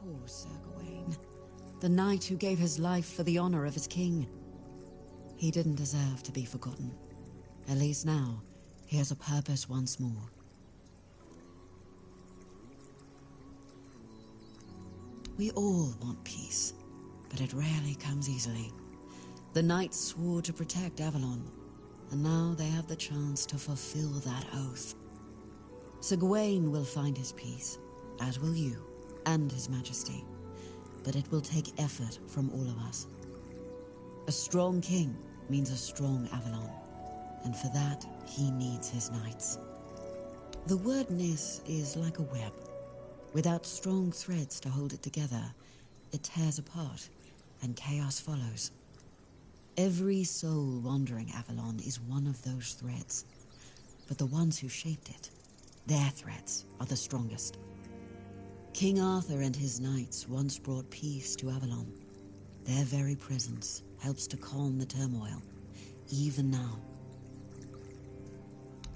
Poor Sir Gawain, the knight who gave his life for the honor of his king. He didn't deserve to be forgotten. At least now, he has a purpose once more. We all want peace, but it rarely comes easily. The knights swore to protect Avalon, and now they have the chance to fulfill that oath. Sir Gawain will find his peace, as will you, and his majesty. But it will take effort from all of us. A strong king means a strong Avalon, and for that, he needs his knights. The wordness is like a web. Without strong threads to hold it together, it tears apart, and chaos follows. Every soul wandering Avalon is one of those threads, but the ones who shaped it, their threads are the strongest. King Arthur and his knights once brought peace to Avalon. Their very presence helps to calm the turmoil, even now.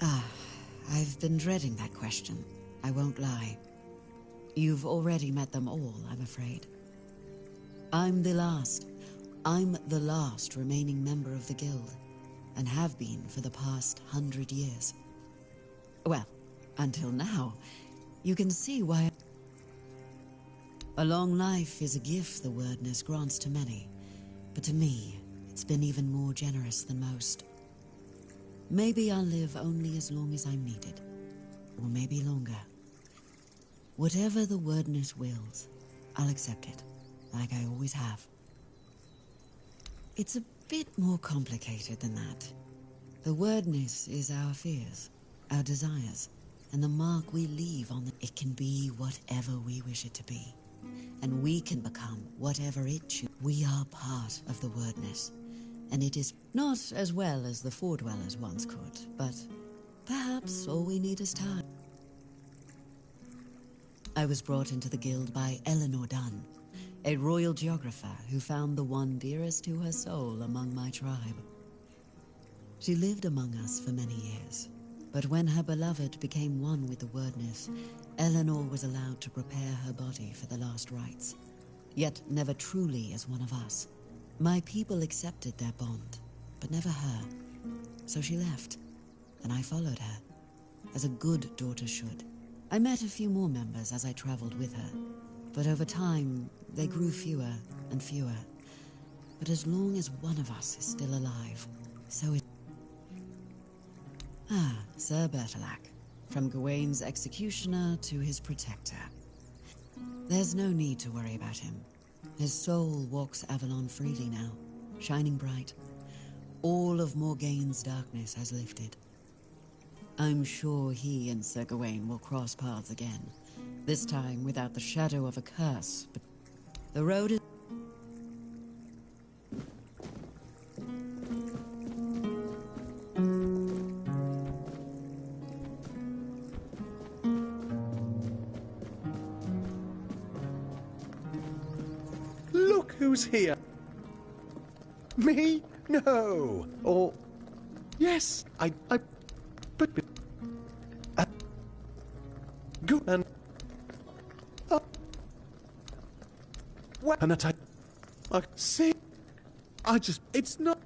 I've been dreading that question, I won't lie. You've already met them all, I'm afraid. I'm the last remaining member of the guild, and have been for the past 100 years. Well, until now, you can see why. A long life is a gift the wordness grants to many, but to me, it's been even more generous than most. Maybe I'll live only as long as I'm needed, or maybe longer. Whatever the wordness wills, I'll accept it, like I always have. It's a bit more complicated than that. The wordness is our fears, our desires, and the mark we leave on it can be whatever we wish it to be, and we can become whatever it chooses. We are part of the wordness, and it is not as well as the Four Dwellers once could, but perhaps all we need is time. I was brought into the guild by Eleanor Dunn, a royal geographer who found the one dearest to her soul among my tribe. She lived among us for many years, but when her beloved became one with the wordness, Eleanor was allowed to prepare her body for the last rites, yet never truly as one of us. My people accepted their bond, but never her, so she left, and I followed her, as a good daughter should. I met a few more members as I traveled with her, but over time, they grew fewer and fewer. But as long as one of us is still alive, so it... Sir Bertilac, from Gawain's executioner to his protector. There's no need to worry about him. His soul walks Avalon freely now, shining bright. All of Morgaine's darkness has lifted. I'm sure he and Sir Gawain will cross paths again, this time without the shadow of a curse, but the road is... Look who's here. Me? No. Or... Yes, I... But... Go and... And that I see... I just... It's not...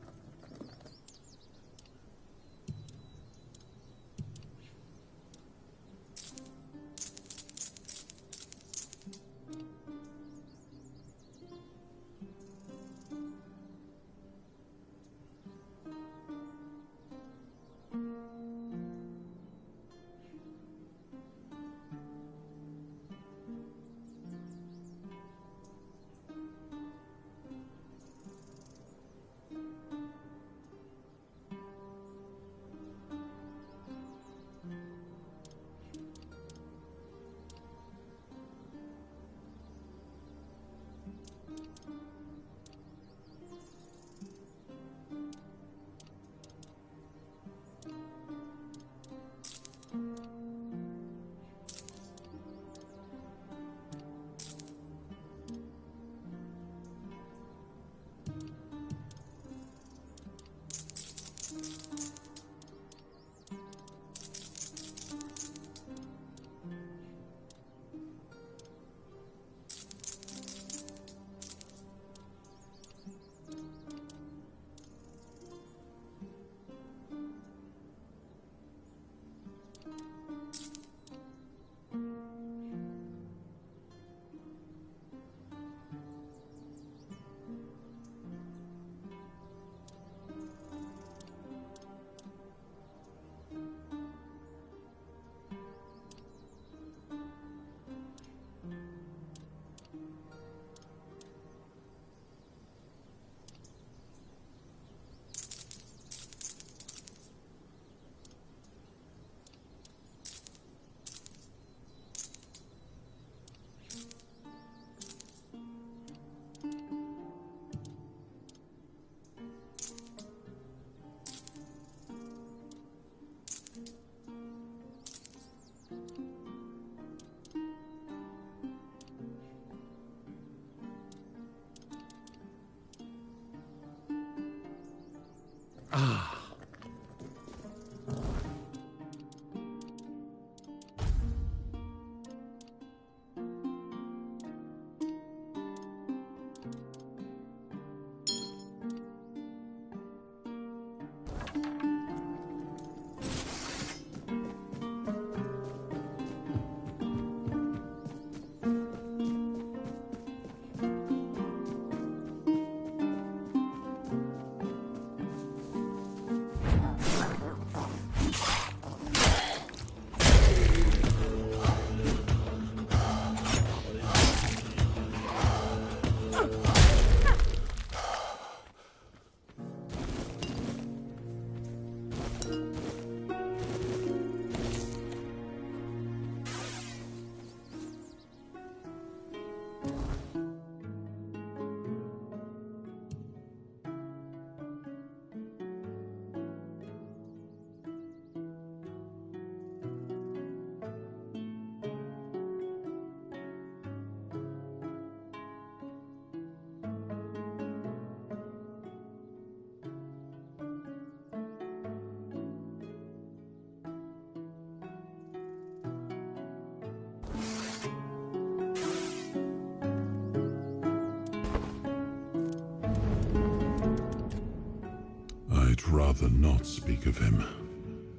I'd rather not speak of him,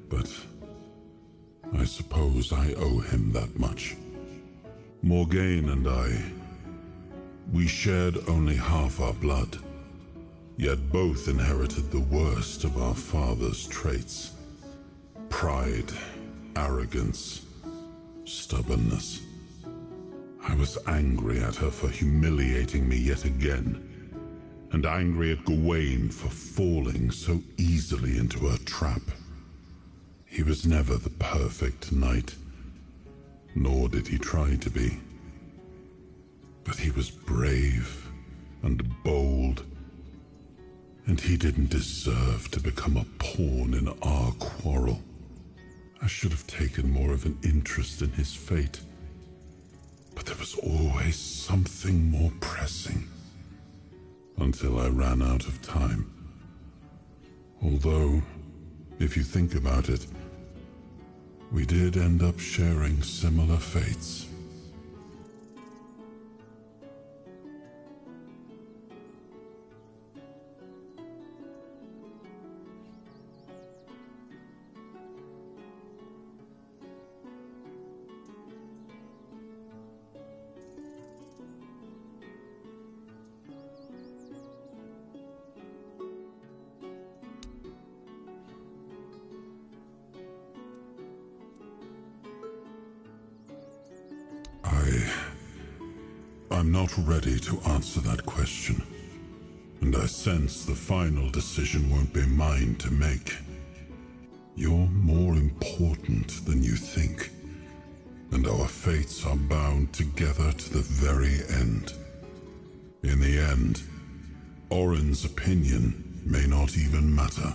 but I suppose I owe him that much. Morgaine and I, we shared only half our blood, yet both inherited the worst of our father's traits. Pride, arrogance, stubbornness. I was angry at her for humiliating me yet again, and angry at Gawain for falling so easily into her trap. He was never the perfect knight, nor did he try to be. But he was brave and bold, and he didn't deserve to become a pawn in our quarrel. I should have taken more of an interest in his fate, but there was always something more pressing. Until I ran out of time. Although, if you think about it, we did end up sharing similar fates. I'm not ready to answer that question, and I sense the final decision won't be mine to make. You're more important than you think, and our fates are bound together to the very end. In the end, Orin's opinion may not even matter.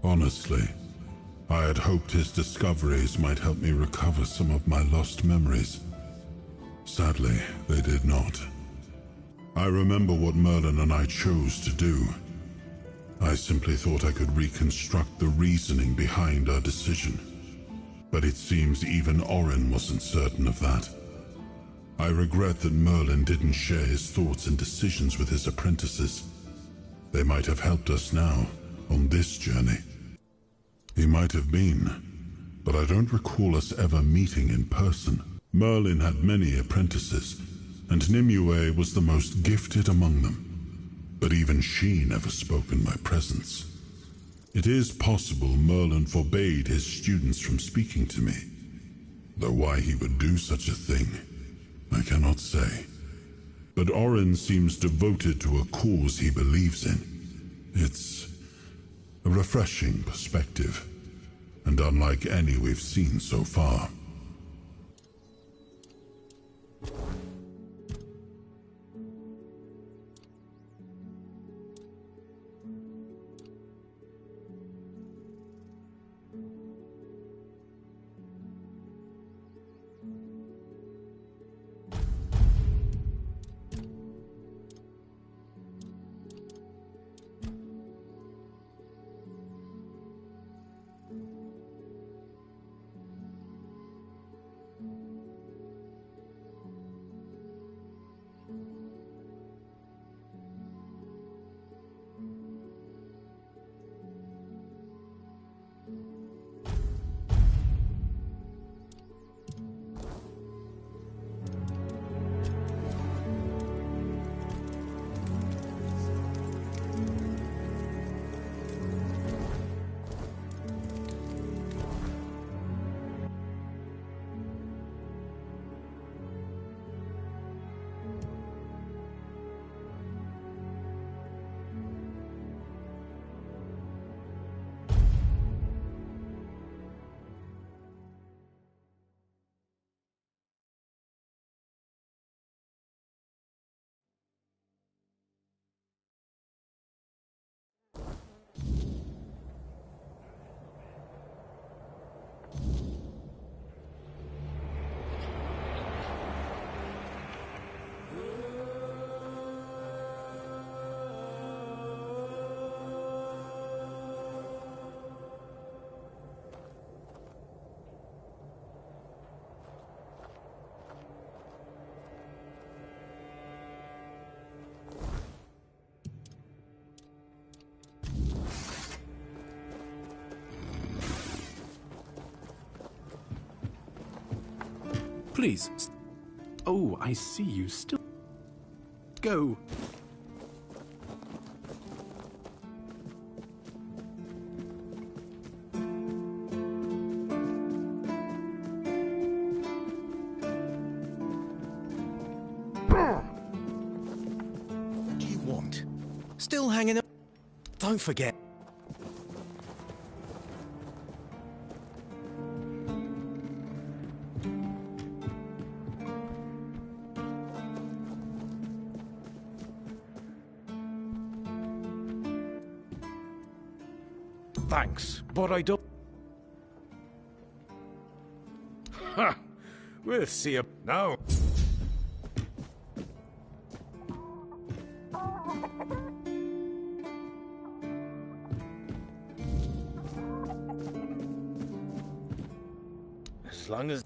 Honestly, I had hoped his discoveries might help me recover some of my lost memories. Sadly, they did not. I remember what Merlin and I chose to do. I simply thought I could reconstruct the reasoning behind our decision. But it seems even Orin wasn't certain of that. I regret that Merlin didn't share his thoughts and decisions with his apprentices. They might have helped us now, on this journey. He might have been, but I don't recall us ever meeting in person. Merlin had many apprentices, and Nimue was the most gifted among them. But even she never spoke in my presence. It is possible Merlin forbade his students from speaking to me, though why he would do such a thing, I cannot say. But Orin seems devoted to a cause he believes in. It's a refreshing perspective, and unlike any we've seen so far. Please. Oh, I see you still. Go. What do you want? Still hanging up? Don't forget. Thanks, but I don't. Ha! We'll see you now. As long as.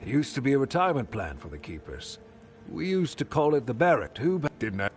Used to be a retirement plan for the keepers. We used to call it the barrack, too, but didn't I?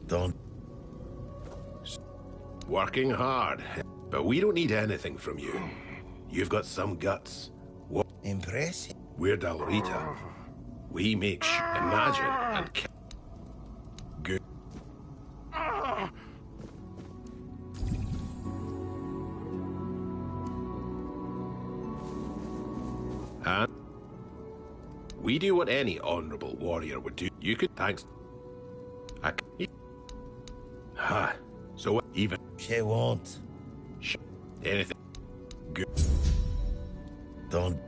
Don't. Working hard, but we don't need anything from you. You've got some guts. Impressive. We're Dalrita. We make imagine and good. And we do what any honorable warrior would do. You could thanks. So even She won't. anything good. Don't.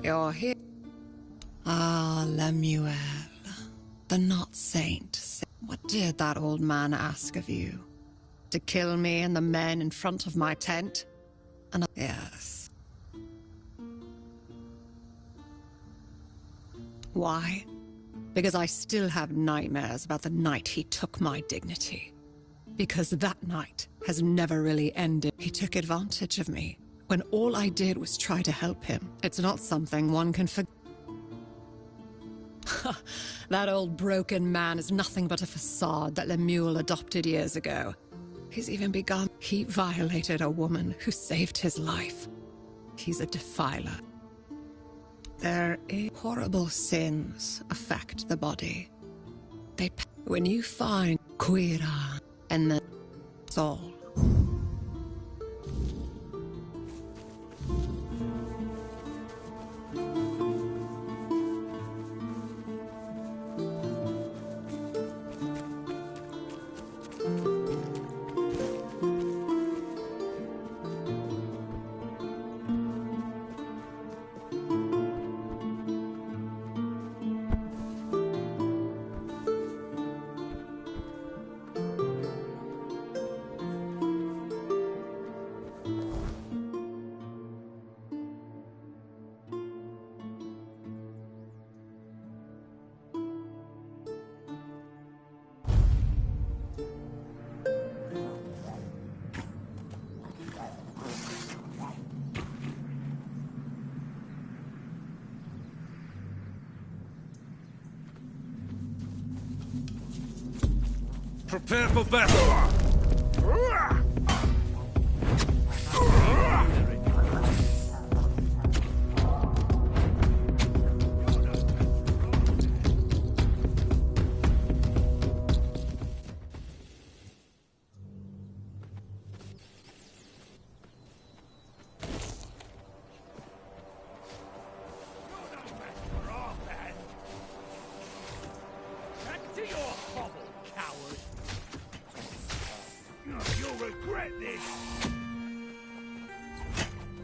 You're here. Ah, Lemuel, the not saint. What did that old man ask of you? To kill me and the men in front of my tent? Yes. Why? Because I still have nightmares about the night he took my dignity. Because that night has never really ended. He took advantage of me, when all I did was try to help him. It's not something one can forget. That old broken man is nothing but a facade that Lemuel adopted years ago. He's even begun. He violated a woman who saved his life. He's a defiler. Their horrible sins affect the body. When you find Quira and the soul. Prepare for battle!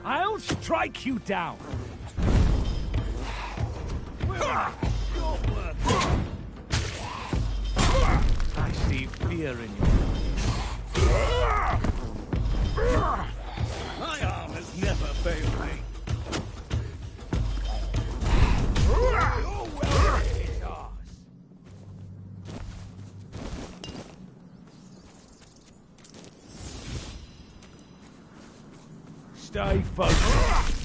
I'll strike you down. I see fear in you. My arm has never failed me. Stay focused.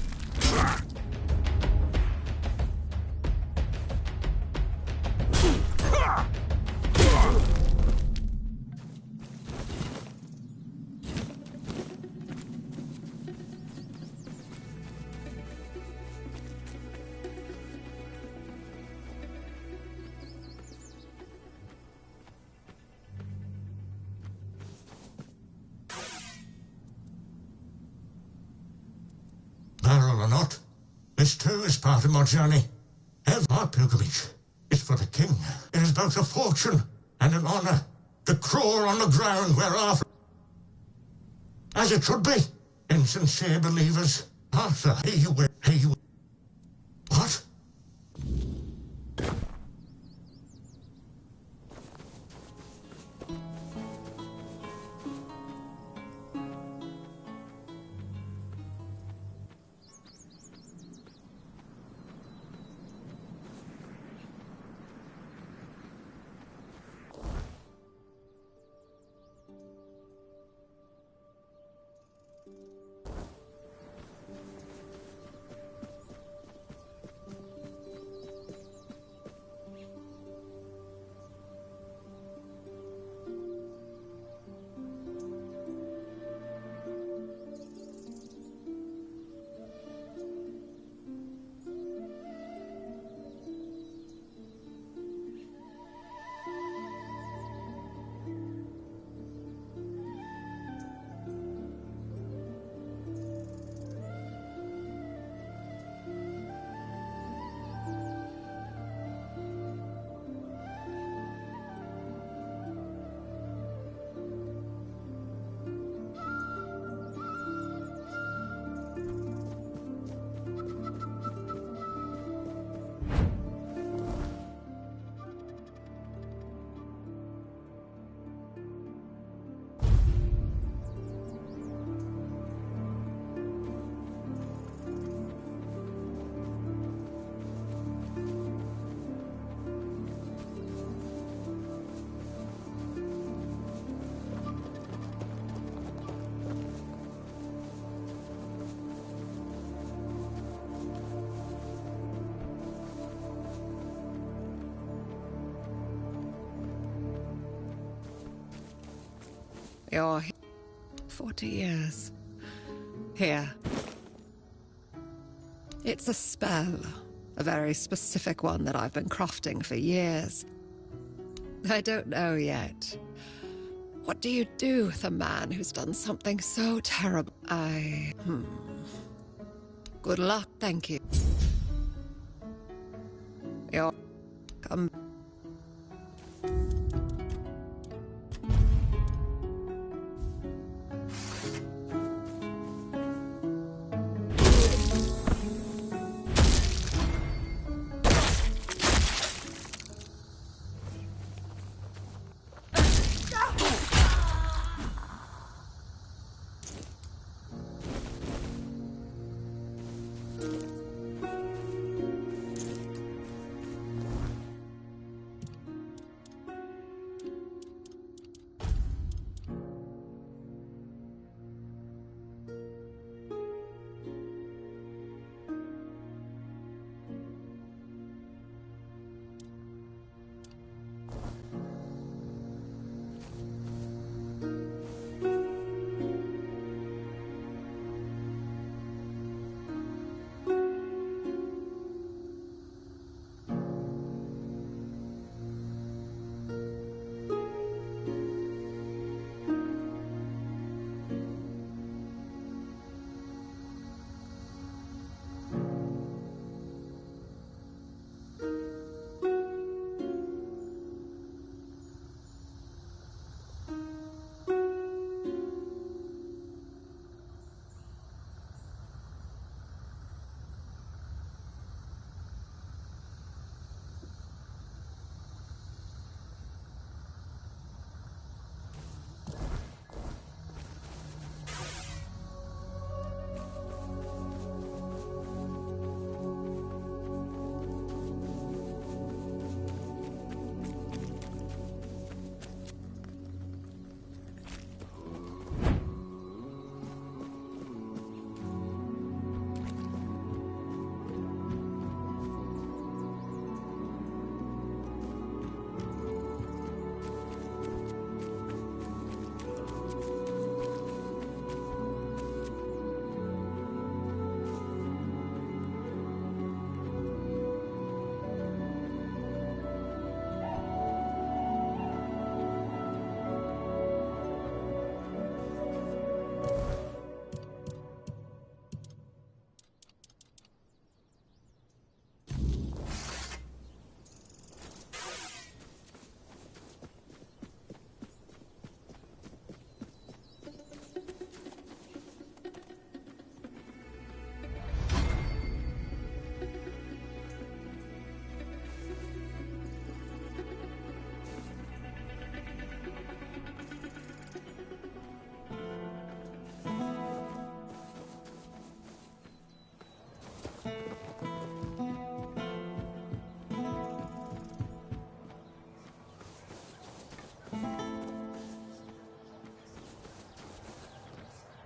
Barrel or not, this too is part of my journey. Our pilgrimage is for the king. It is both a fortune and an honor to crawl on the ground where our... As it should be, insincere believers. Arthur, he will... What? You're here 40 years. Here. It's a spell. A very specific one that I've been crafting for years. I don't know yet. What do you do with a man who's done something so terrible? Good luck, thank you. You're... Come...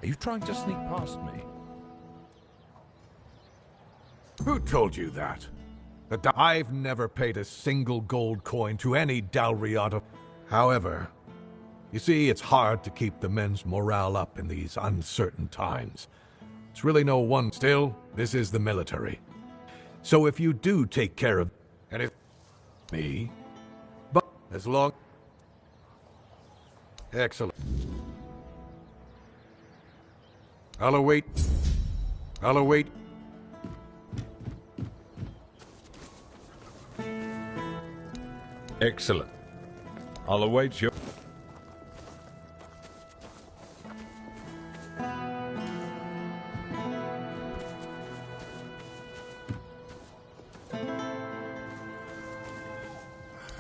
Are you trying to sneak past me? Who told you that? I've never paid a single gold coin to any dowry out of... However, you see, it's hard to keep the men's morale up in these uncertain times. It's really no one. Still, this is the military. So if you do take care of... And if... Me... But as long... Excellent. I'll await. I'll await. Excellent. I'll await you.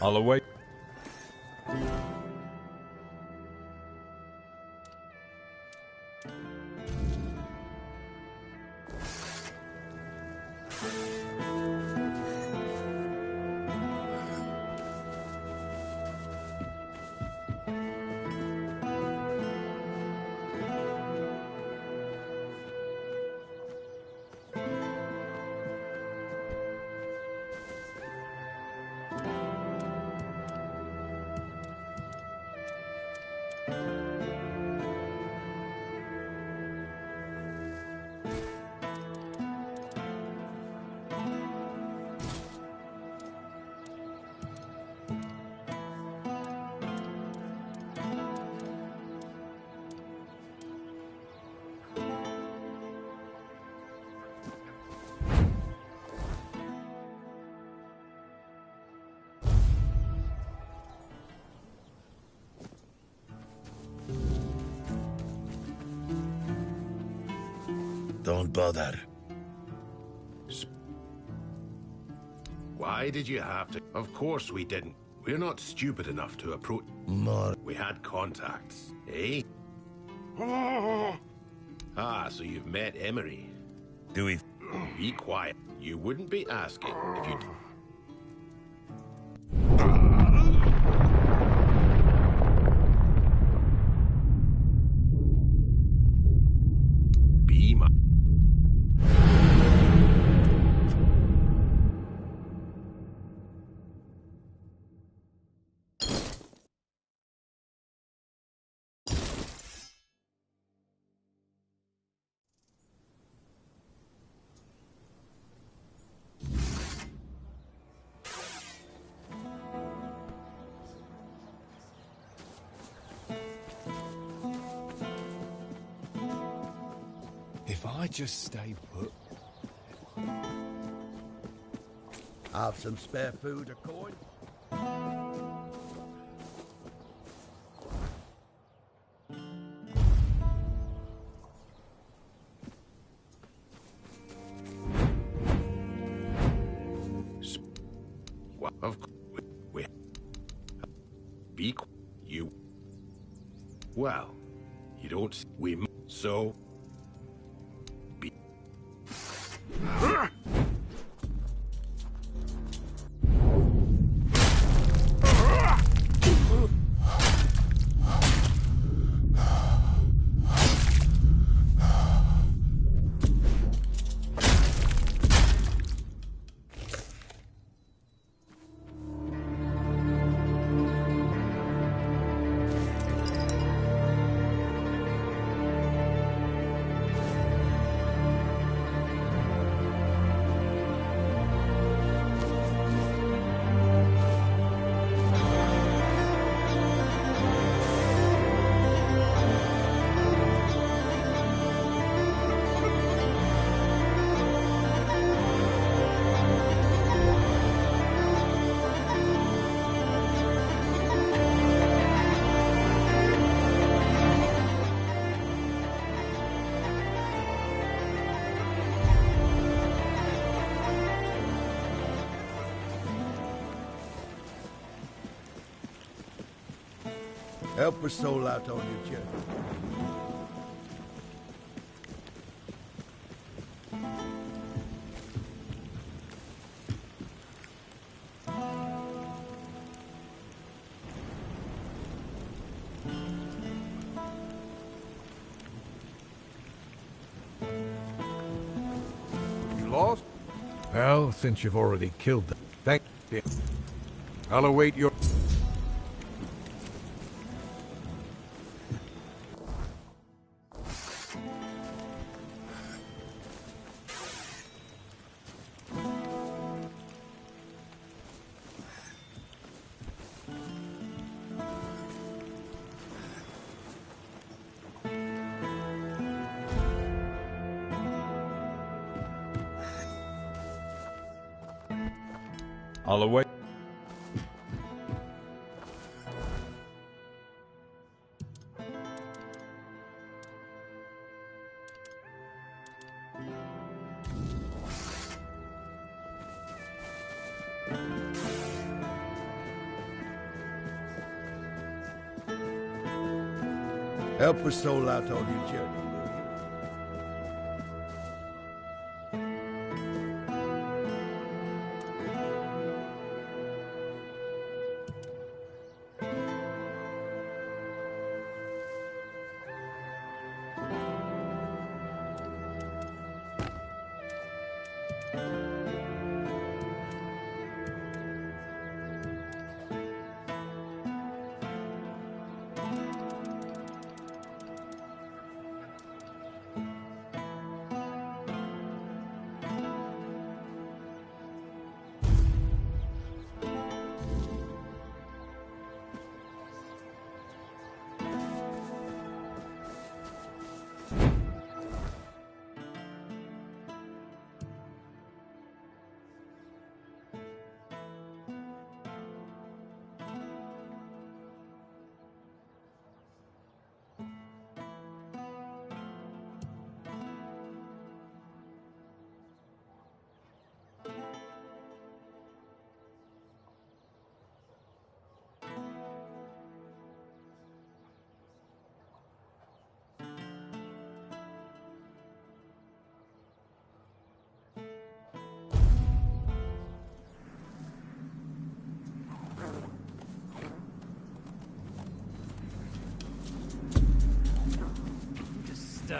I'll await. Don't bother. Why did you have to? Of course we didn't. We're not stupid enough to approach. More. We had contacts, eh? Ah, so you've met Emery. Do we? Be quiet. You wouldn't be asking if you... Be my... If I just stay put. Have some spare food or coin? Well, of course, we... Be... You... Well, you don't... We... So... Be... Help a soul out on your journey. You lost? Well, since you've already killed them, thank you. I'll await your... I'll await. Help a soul out on your journey.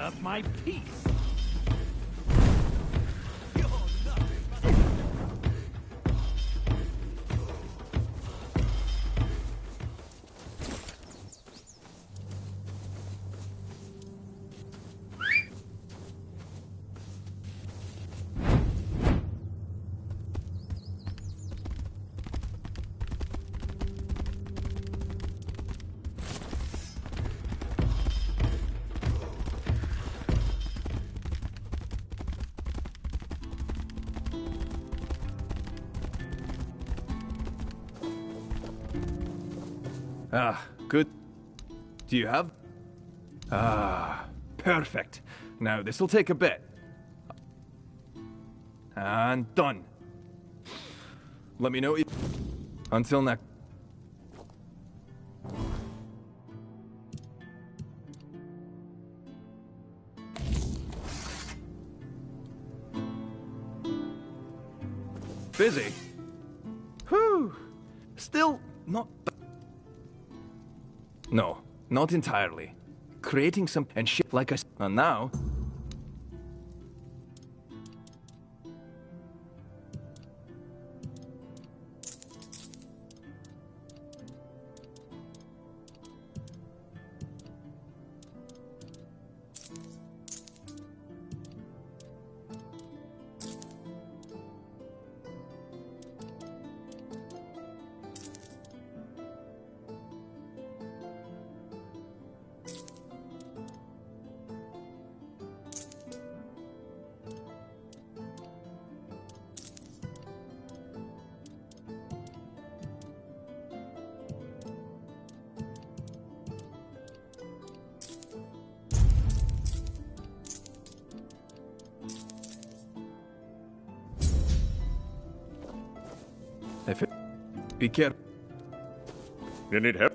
disturb my peace. Ah, good. Do you have? Ah, perfect. Now, this'll take a bit. And done. Let me know. Until next. Busy? Whew. Still not. No, not entirely. Creating some and shit like us. And now. If it... Be careful. You need help?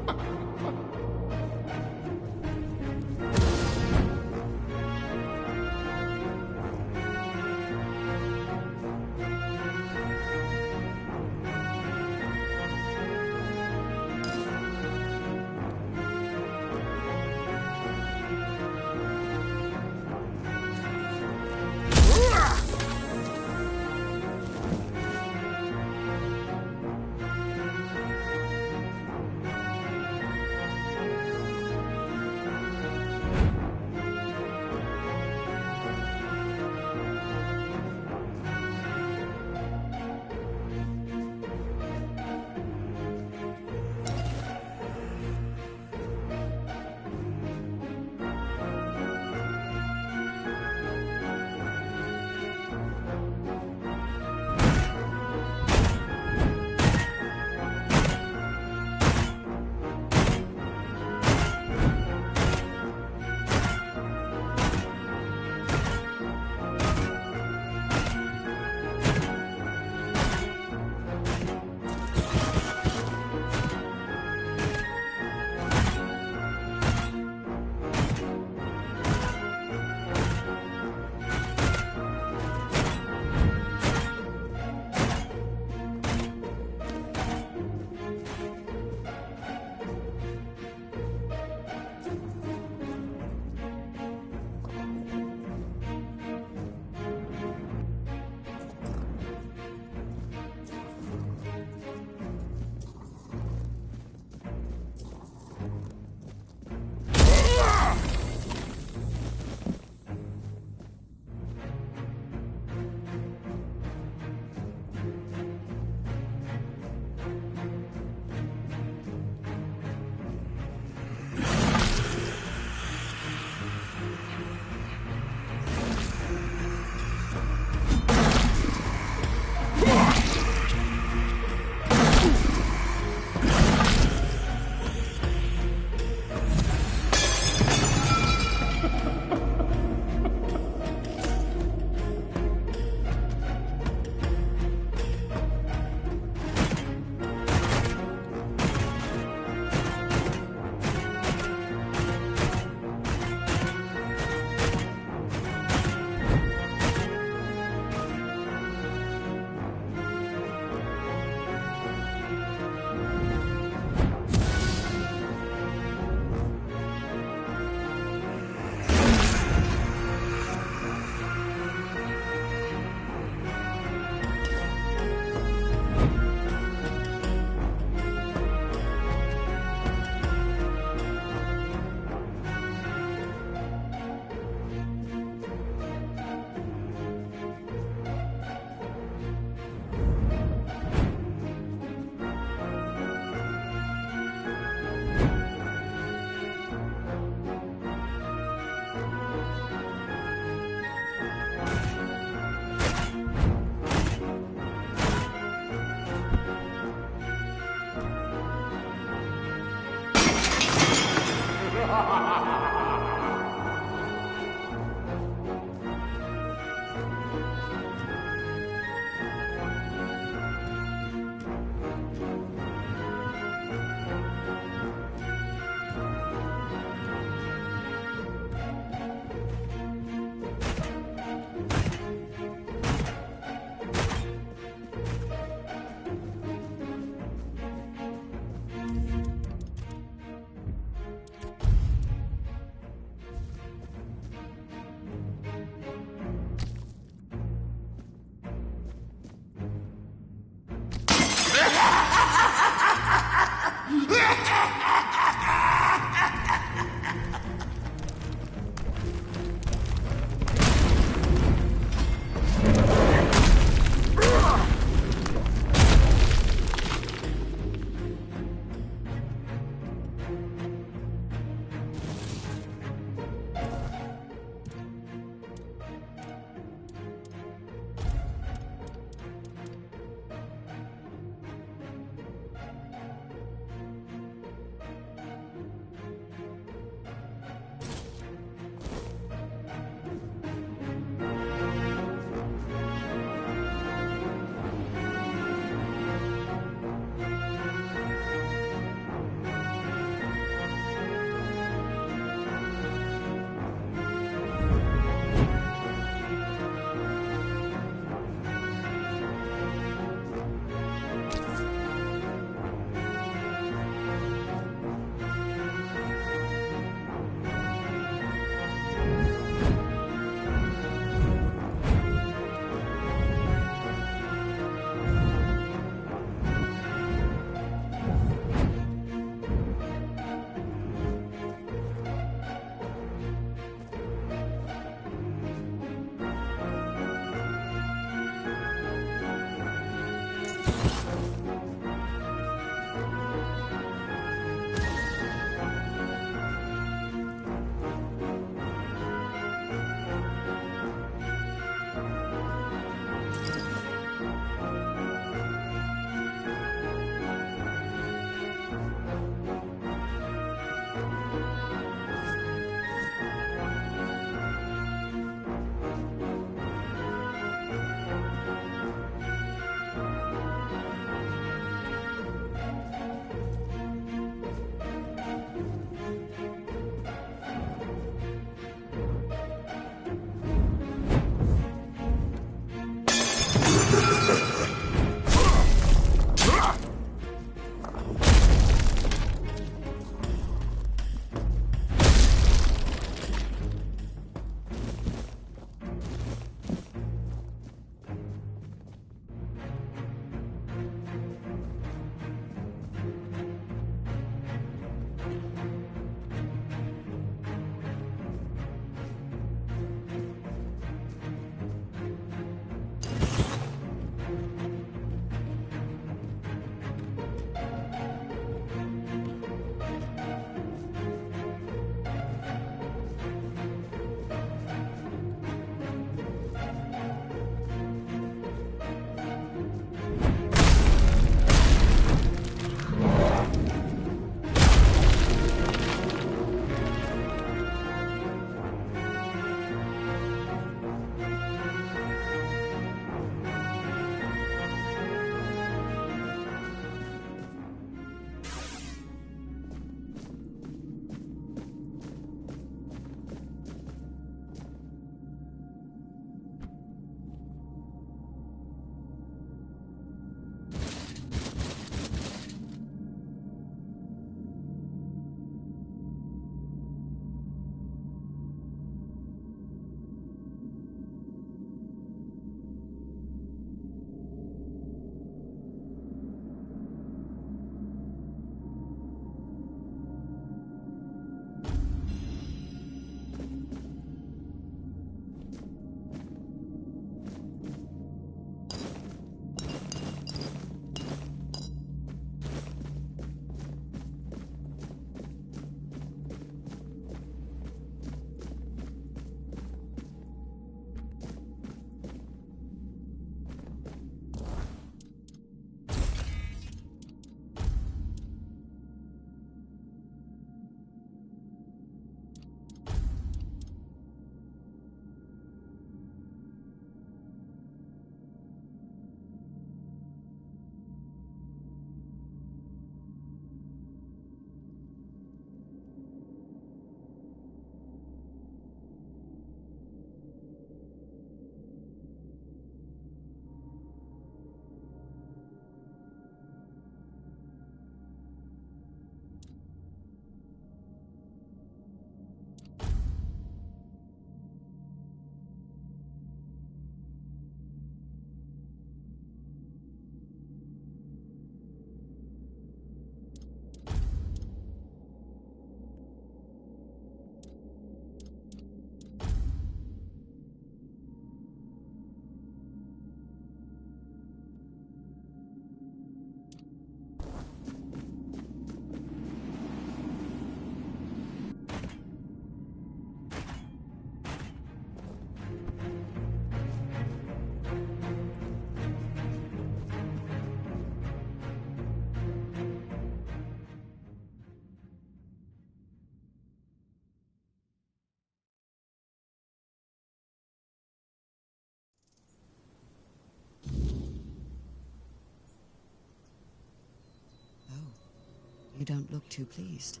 You don't look too pleased.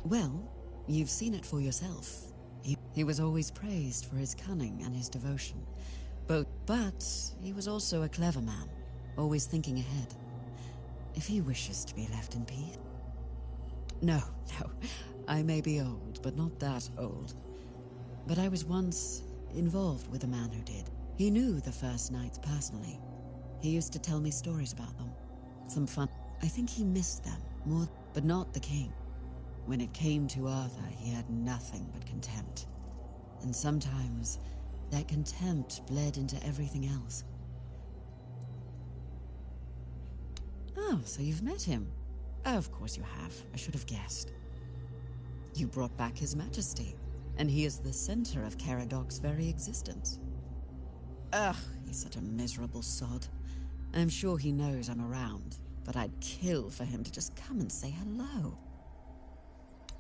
Well, you've seen it for yourself. He was always praised for his cunning and his devotion. But he was also a clever man, always thinking ahead. If he wishes to be left in peace... No, I may be old, but not that old. But I was once involved with a man who did. He knew the First Knights personally. He used to tell me stories about them. Some fun. I think he missed them more, but not the king. When it came to Arthur, he had nothing but contempt. And sometimes, that contempt bled into everything else. Oh, so you've met him. Of course you have. I should have guessed. You brought back His Majesty, and he is the center of Caradoc's very existence. Ugh, he's such a miserable sod. I'm sure he knows I'm around, but I'd kill for him to just come and say hello.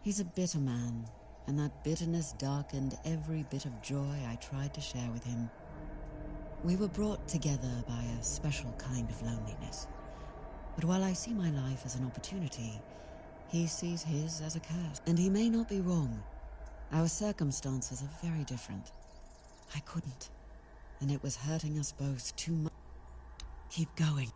He's a bitter man, and that bitterness darkened every bit of joy I tried to share with him. We were brought together by a special kind of loneliness. But while I see my life as an opportunity, he sees his as a curse. And he may not be wrong. Our circumstances are very different. I couldn't. And it was hurting us both too much. Keep going.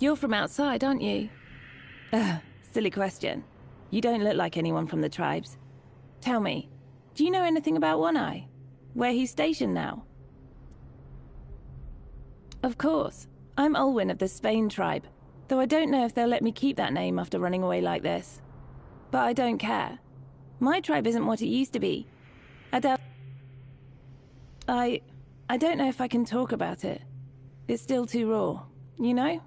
You're from outside, aren't you? Ugh, silly question. You don't look like anyone from the tribes. Tell me, do you know anything about One Eye? Where he's stationed now? Of course. I'm Olwyn of the Spain tribe, though I don't know if they'll let me keep that name after running away like this. But I don't care. My tribe isn't what it used to be. I don't know if I can talk about it. It's still too raw, you know?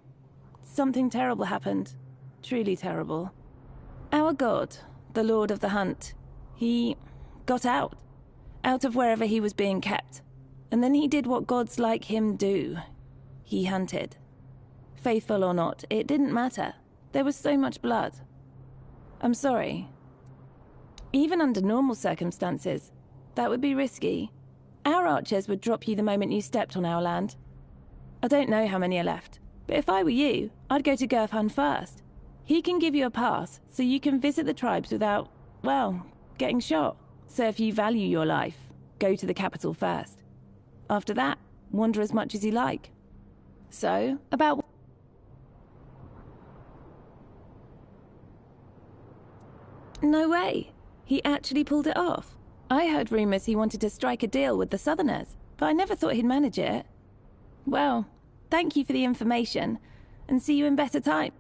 Something terrible happened. Truly terrible. Our god, the Lord of the Hunt, he got out of wherever he was being kept. And then he did what gods like him do. He hunted. Faithful or not, it didn't matter. There was so much blood. I'm sorry. Even under normal circumstances, that would be risky. Our archers would drop you the moment you stepped on our land. I don't know how many are left, but if I were you, I'd go to Gurfhan first. He can give you a pass, so you can visit the tribes without, well, getting shot. So if you value your life, go to the capital first. After that, wander as much as you like. So, about... No way. He actually pulled it off. I heard rumors he wanted to strike a deal with the Southerners, but I never thought he'd manage it. Well, thank you for the information, and see you in better time.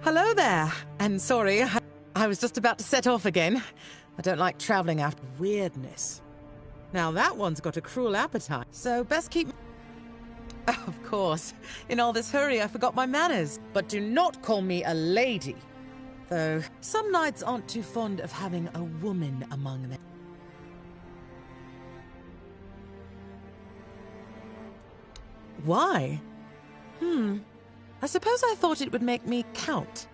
Hello there. And sorry, I was just about to set off again. I don't like traveling after weirdness. Now that one's got a cruel appetite, so best keep... Of course. In all this hurry, I forgot my manners. But do not call me a lady. Though, some knights aren't too fond of having a woman among them. Why? I suppose I thought it would make me count.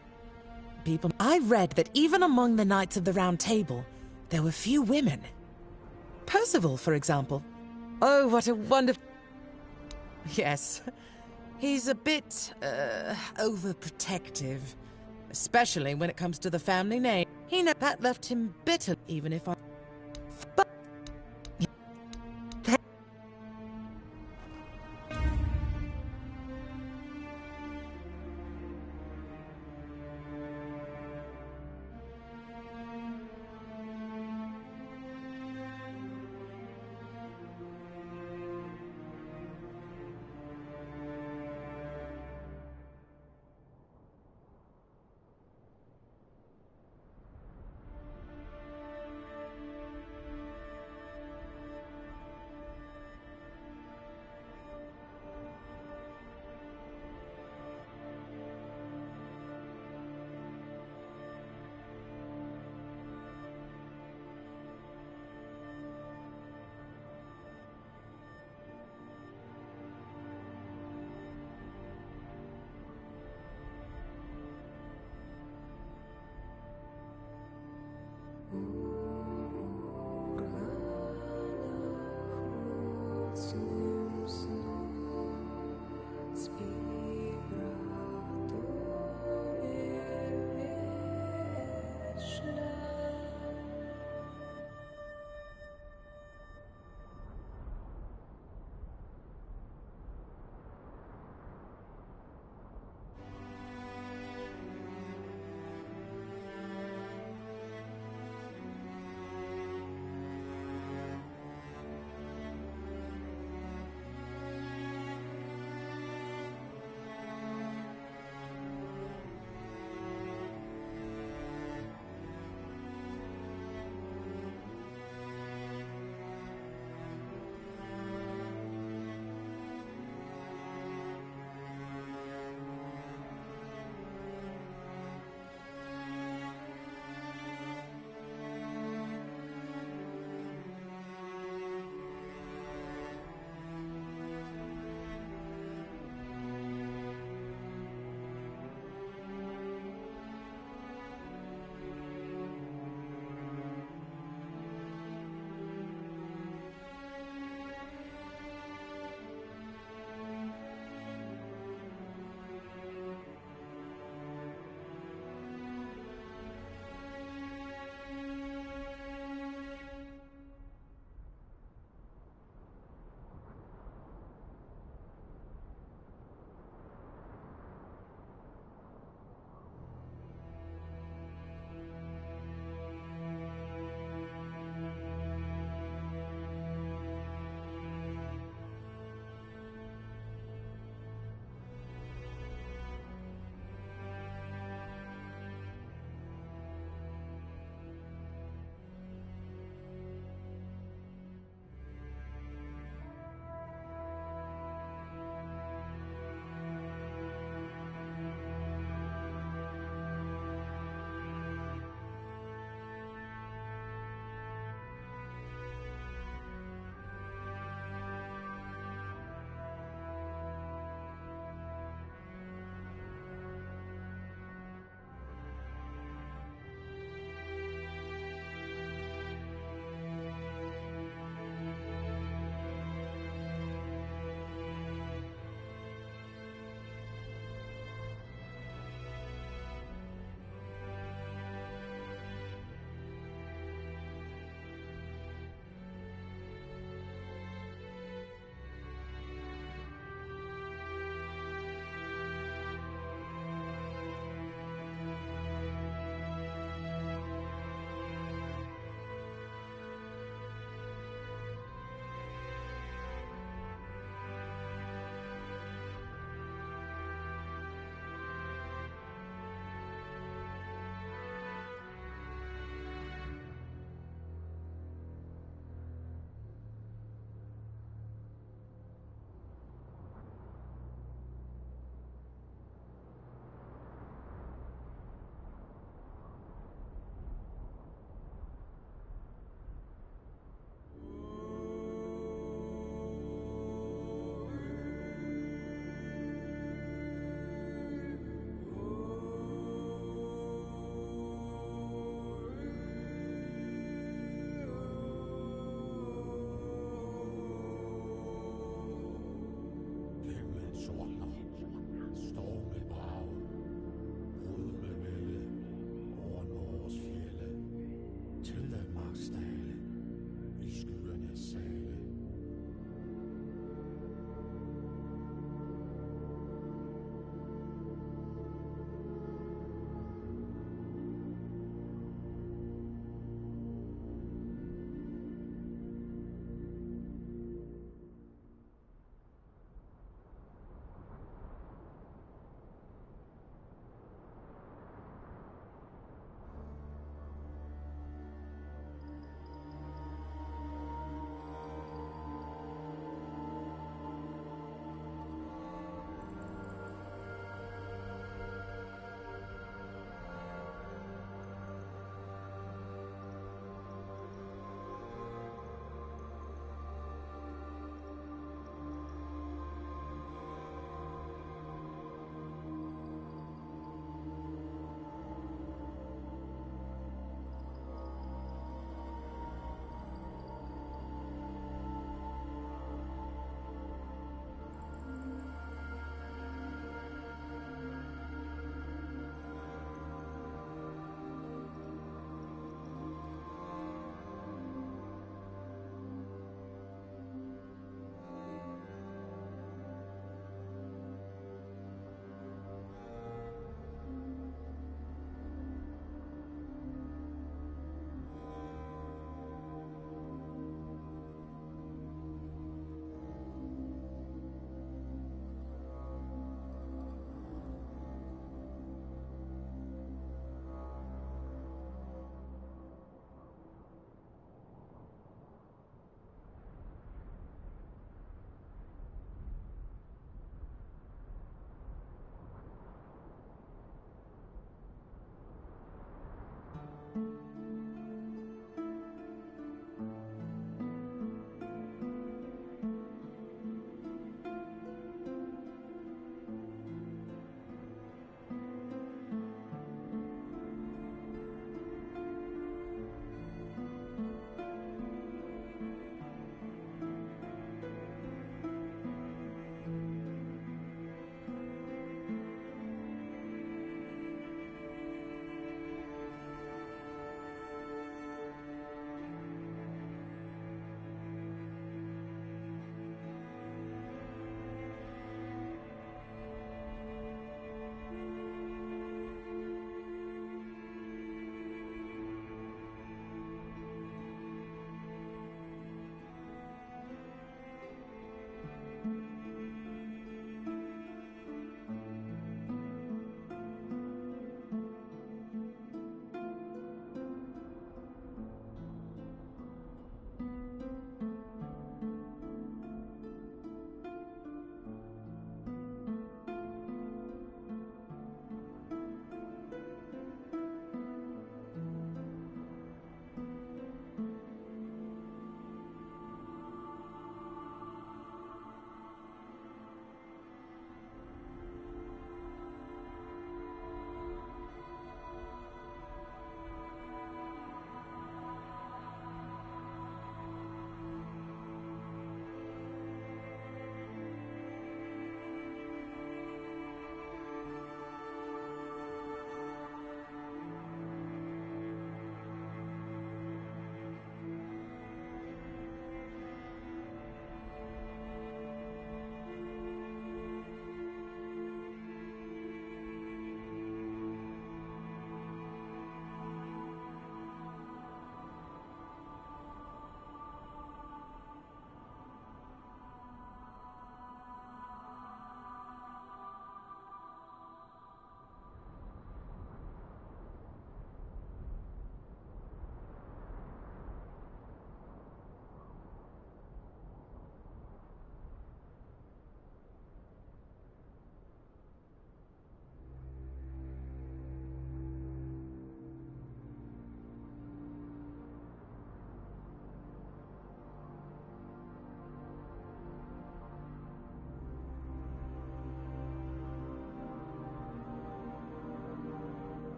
I read that even among the Knights of the Round Table, there were few women. Percival, for example. Oh, what a wonderful... Yes, he's a bit, overprotective. Especially when it comes to the family name. That left him bitter, even if I... But...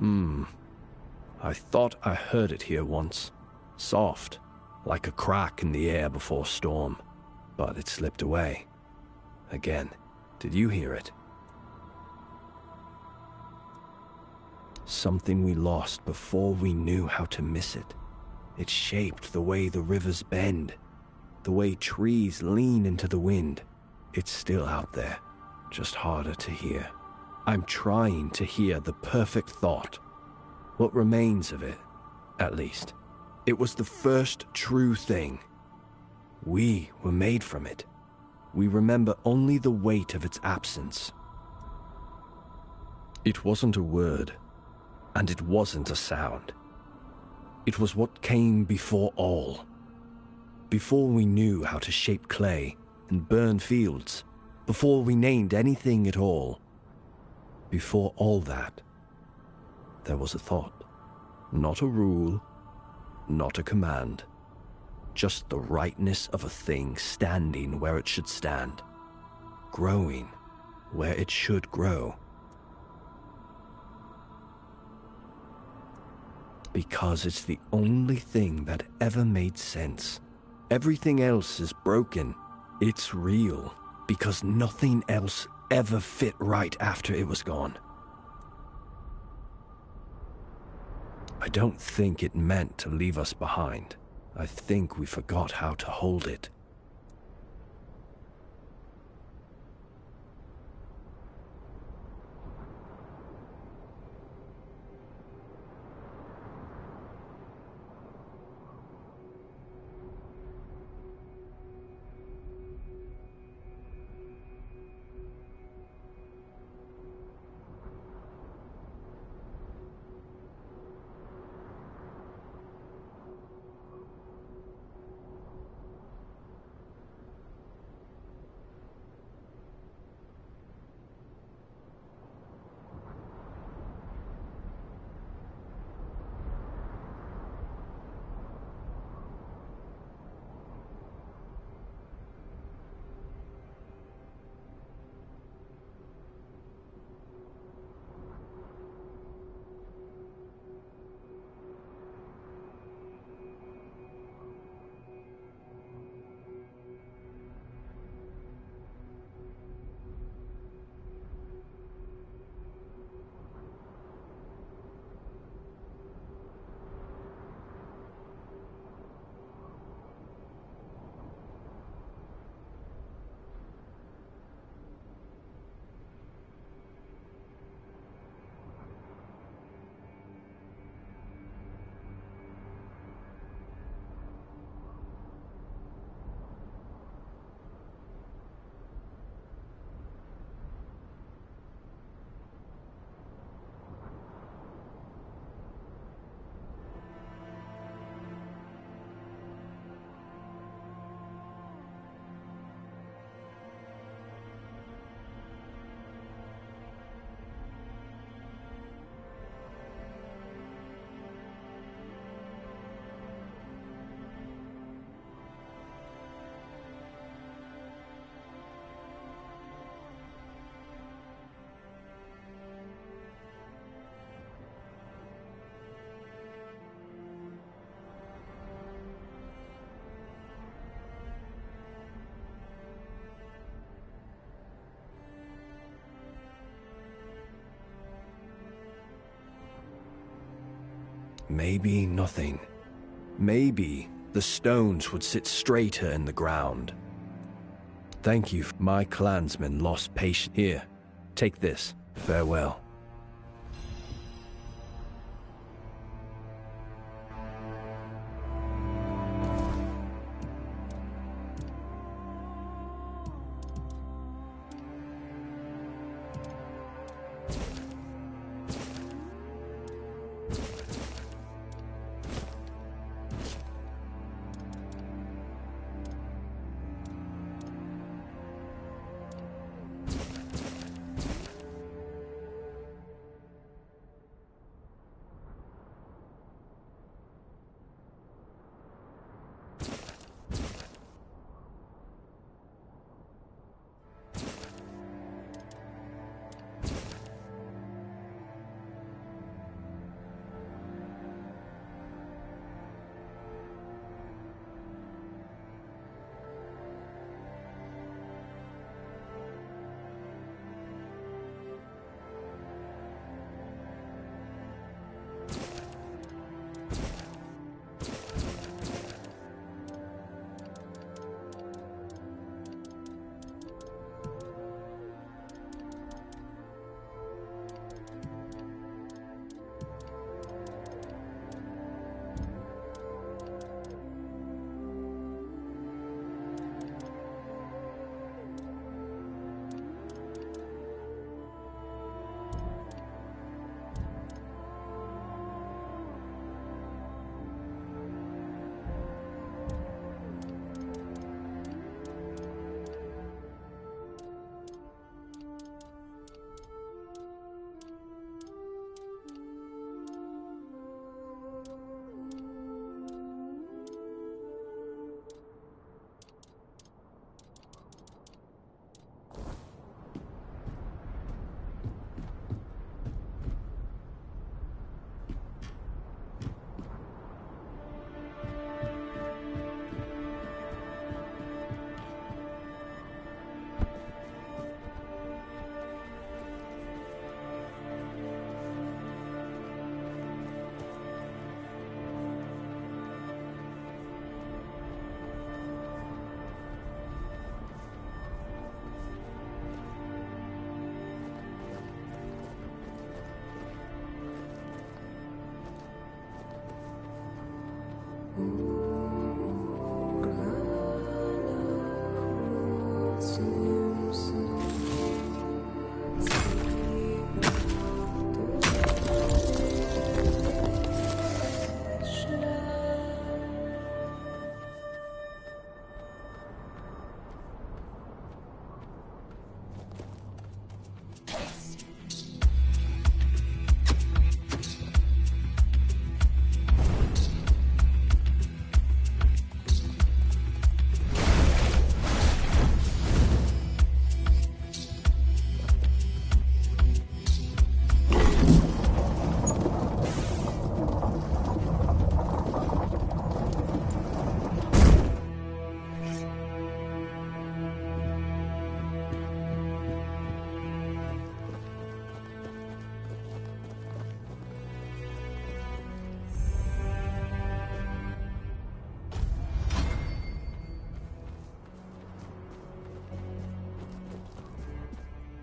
I thought I heard it here once. Soft, like a crack in the air before storm. But it slipped away. Again. Did you hear it? Something we lost before we knew how to miss it. It shaped the way the rivers bend, the way trees lean into the wind. It's still out there, just harder to hear. I'm trying to hear the perfect thought. What remains of it, at least. It was the first true thing. We were made from it. We remember only the weight of its absence. It wasn't a word, and it wasn't a sound. It was what came before all. Before we knew how to shape clay and burn fields, before we named anything at all. Before all that, there was a thought. Not a rule, not a command. Just the rightness of a thing standing where it should stand. Growing where it should grow. Because it's the only thing that ever made sense. Everything else is broken. It's real because nothing else ever fit right after it was gone. I don't think it meant to leave us behind. I think we forgot how to hold it. Maybe nothing. Maybe the stones would sit straighter in the ground. Thank you. My clansmen lost patience. Here, take this. Farewell.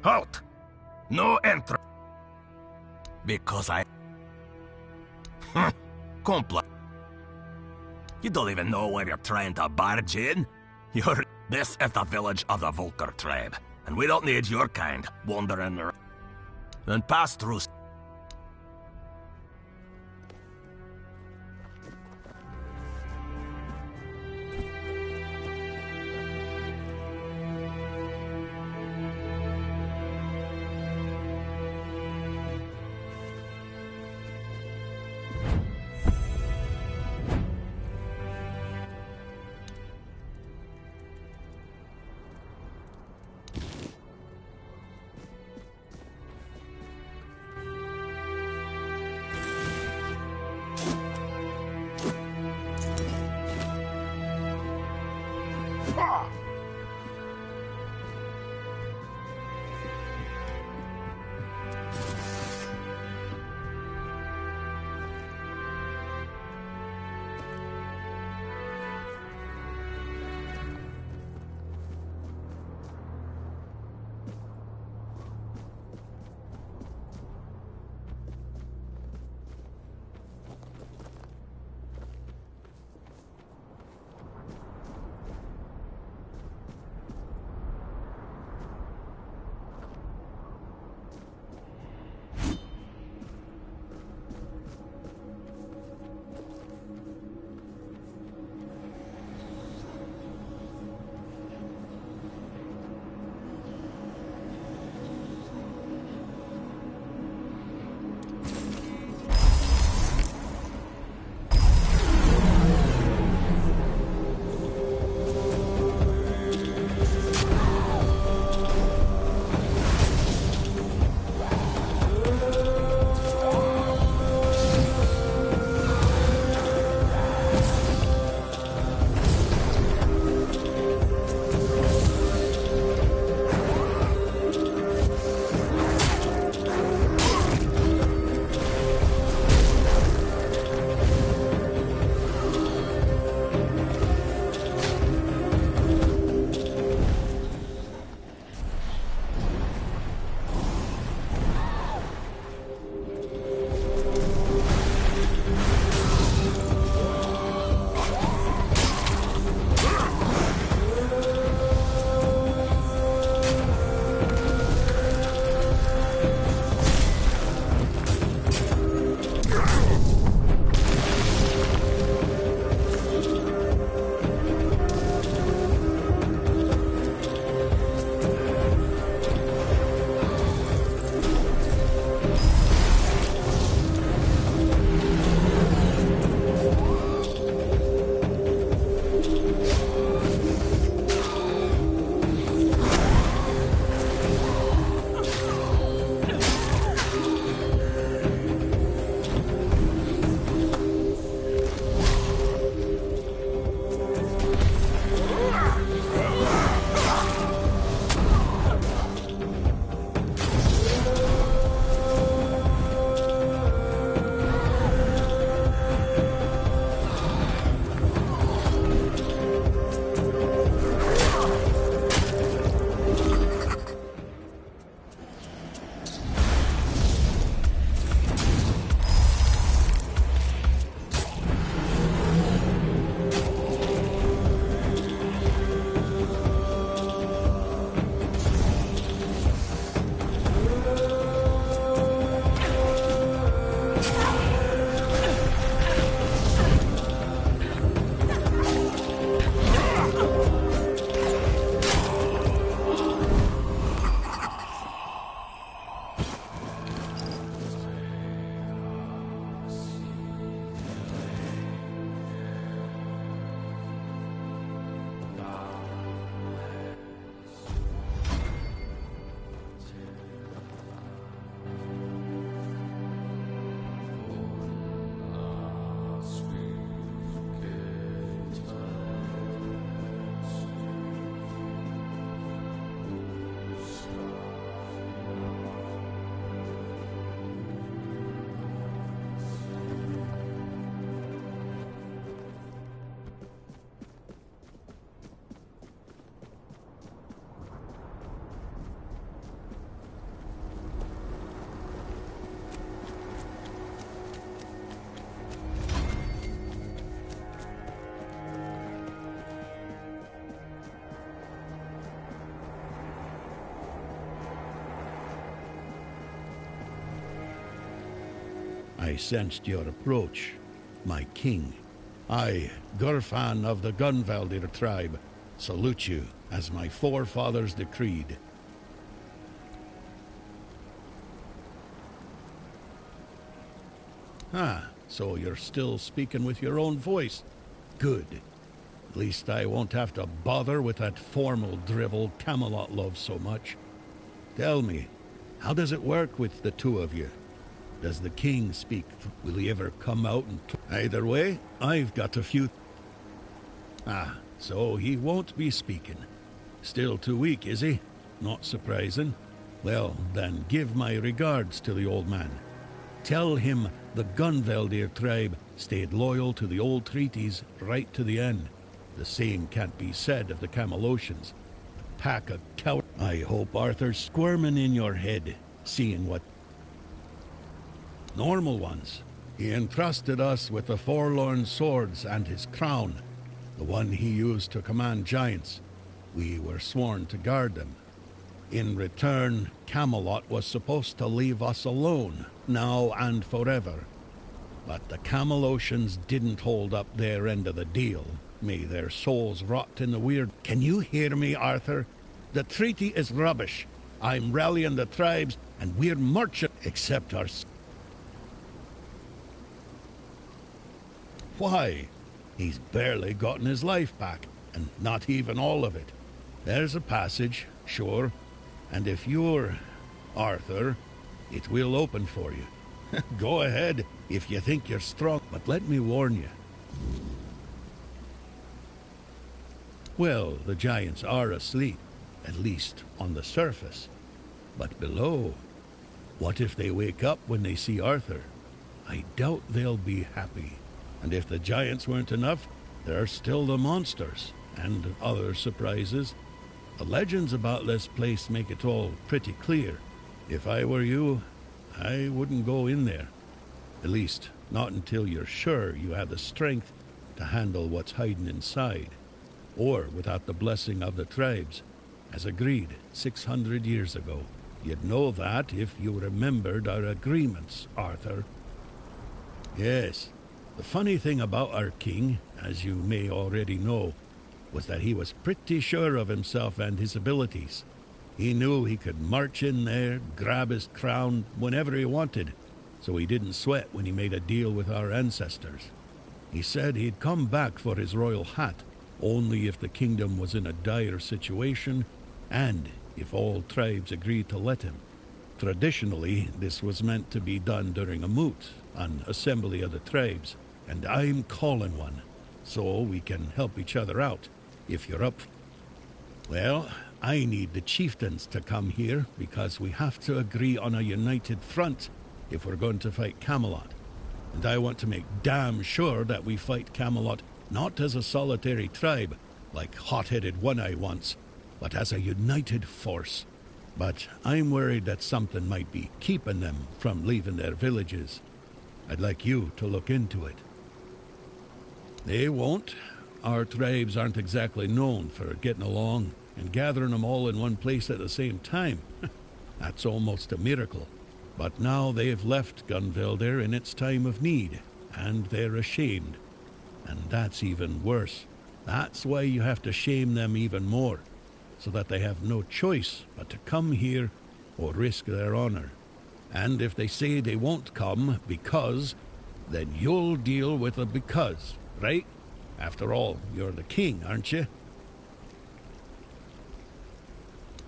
Halt! No entry. Because I... Compli... You don't even know where you're trying to barge in. You're... This is the village of the Volker tribe, and we don't need your kind wandering around. Then pass through... I sensed your approach, my king. I, Gurfan of the Gunvaldir tribe, salute you as my forefathers decreed. Ah, so you're still speaking with your own voice. Good. At least I won't have to bother with that formal drivel Camelot loves so much. Tell me, how does it work with the two of you? Does the king speak? Will he ever come out and... Either way, I've got a few... Ah, so he won't be speaking. Still too weak, is he? Not surprising. Well, then give my regards to the old man. Tell him the Gunvaldir tribe stayed loyal to the old treaties right to the end. The same can't be said of the Camelocians. A pack of cowards. I hope Arthur's squirming in your head, seeing what... Normal ones. He entrusted us with the forlorn swords and his crown, the one he used to command giants. We were sworn to guard them. In return, Camelot was supposed to leave us alone, now and forever. But the Camelocians didn't hold up their end of the deal. May their souls rot in the weird... Can you hear me, Arthur? The treaty is rubbish. I'm rallying the tribes, and we're marching, except our... Why? He's barely gotten his life back, and not even all of it. There's a passage, sure, and if you're Arthur, it will open for you. Go ahead if you think you're strong, but let me warn you. Well, the giants are asleep, at least on the surface. But below, what if they wake up when they see Arthur? I doubt they'll be happy. And if the giants weren't enough, there are still the monsters, and other surprises. The legends about this place make it all pretty clear. If I were you, I wouldn't go in there. At least, not until you're sure you have the strength to handle what's hiding inside. Or without the blessing of the tribes, as agreed 600 years ago. You'd know that if you remembered our agreements, Arthur. Yes. The funny thing about our king, as you may already know, was that he was pretty sure of himself and his abilities. He knew he could march in there, grab his crown whenever he wanted, so he didn't sweat when he made a deal with our ancestors. He said he'd come back for his royal hat, only if the kingdom was in a dire situation, and if all tribes agreed to let him. Traditionally, this was meant to be done during a moot, an assembly of the tribes, and I'm calling one, so we can help each other out, if you're up. Well, I need the chieftains to come here, because we have to agree on a united front if we're going to fight Camelot. And I want to make damn sure that we fight Camelot not as a solitary tribe, like hot-headed One-Eye once, but as a united force. But I'm worried that something might be keeping them from leaving their villages. I'd like you to look into it. They won't. Our tribes aren't exactly known for getting along, and gathering them all in one place at the same time. That's almost a miracle. But now they've left Gunvaldir in its time of need, and they're ashamed. And that's even worse. That's why you have to shame them even more, so that they have no choice but to come here or risk their honor. And if they say they won't come because, then you'll deal with a because, right? After all, you're the king, aren't you?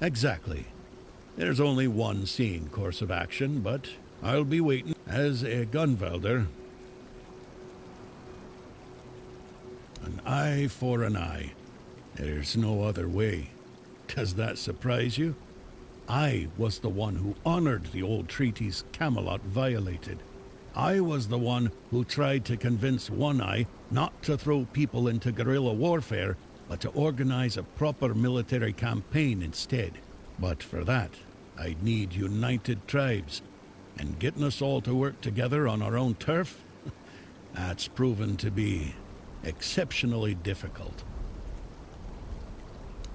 Exactly. There's only one sane course of action, but I'll be waiting. As a Gunvaldir, an eye for an eye. There's no other way. Does that surprise you? I was the one who honored the old treaties Camelot violated. I was the one who tried to convince One-Eye not to throw people into guerrilla warfare, but to organize a proper military campaign instead. But for that, I'd need united tribes, and getting us all to work together on our own turf, that's proven to be exceptionally difficult.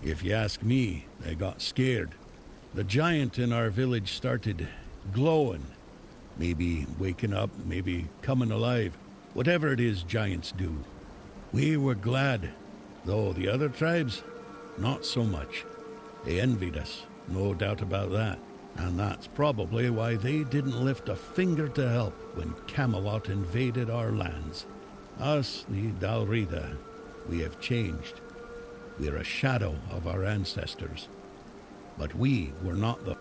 If you ask me, they got scared. The giant in our village started glowing, Maybe waking up, maybe coming alive. Whatever it is giants do. We were glad, though the other tribes, not so much. They envied us, no doubt about that. And that's probably why they didn't lift a finger to help when Camelot invaded our lands. Us, the Dalrita, we have changed. We're a shadow of our ancestors. But we were not the...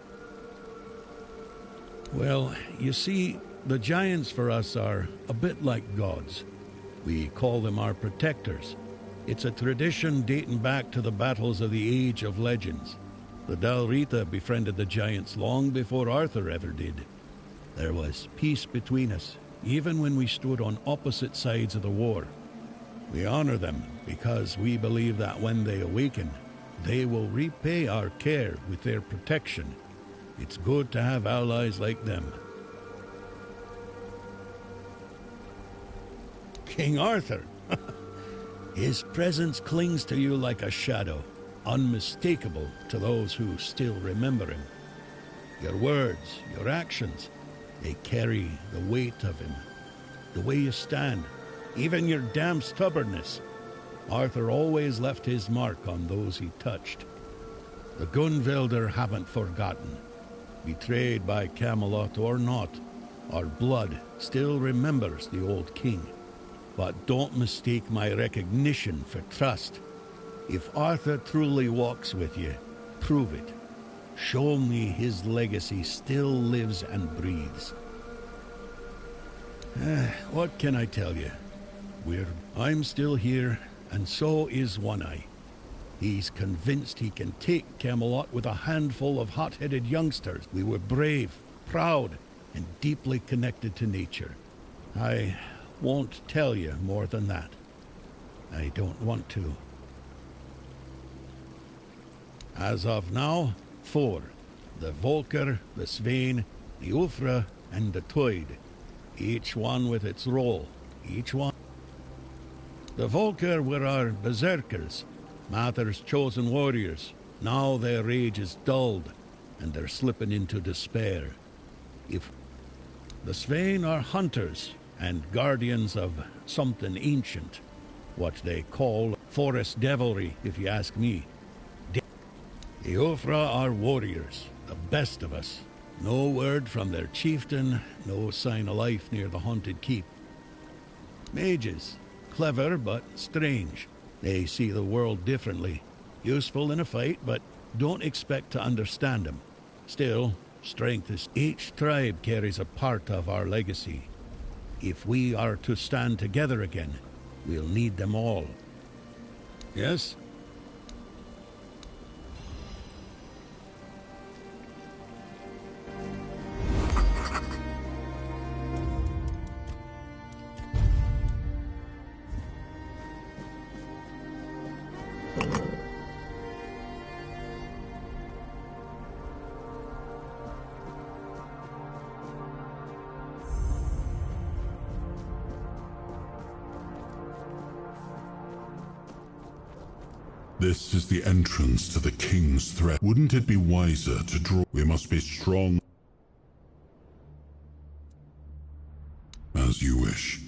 Well, you see, the giants for us are a bit like gods. We call them our protectors. It's a tradition dating back to the battles of the Age of Legends. The Dalrita befriended the giants long before Arthur ever did. There was peace between us, even when we stood on opposite sides of the war. We honor them because we believe that when they awaken, they will repay our care with their protection. It's good to have allies like them. King Arthur! His presence clings to you like a shadow, unmistakable to those who still remember him. Your words, your actions, they carry the weight of him. The way you stand, even your damn stubbornness. Arthur always left his mark on those he touched. The Gunvelder haven't forgotten. Betrayed by Camelot or not, our blood still remembers the old king. But don't mistake my recognition for trust. If Arthur truly walks with you, prove it. Show me his legacy still lives and breathes. What can I tell you? I'm still here, and so is One Eye. He's convinced he can take Camelot with a handful of hot-headed youngsters. We were brave, proud, and deeply connected to nature. I won't tell you more than that. I don't want to. As of now, 4. The Volker, the Svein, the Ulfra, and the Toyd. Each one with its role. Each one. The Volker were our berserkers, Mather's chosen warriors. Now their rage is dulled, and they're slipping into despair. The Svein are hunters, and guardians of something ancient. What they call forest devilry, if you ask me. The Ulfra are warriors, the best of us. No word from their chieftain, no sign of life near the haunted keep. Mages, clever but strange. They see the world differently. Useful in a fight, but don't expect to understand them. Still, strength is... Each tribe carries a part of our legacy. If we are to stand together again, we'll need them all. Yes? This is the entrance to the king's threat. Wouldn't it be wiser to draw? We must be strong. As you wish.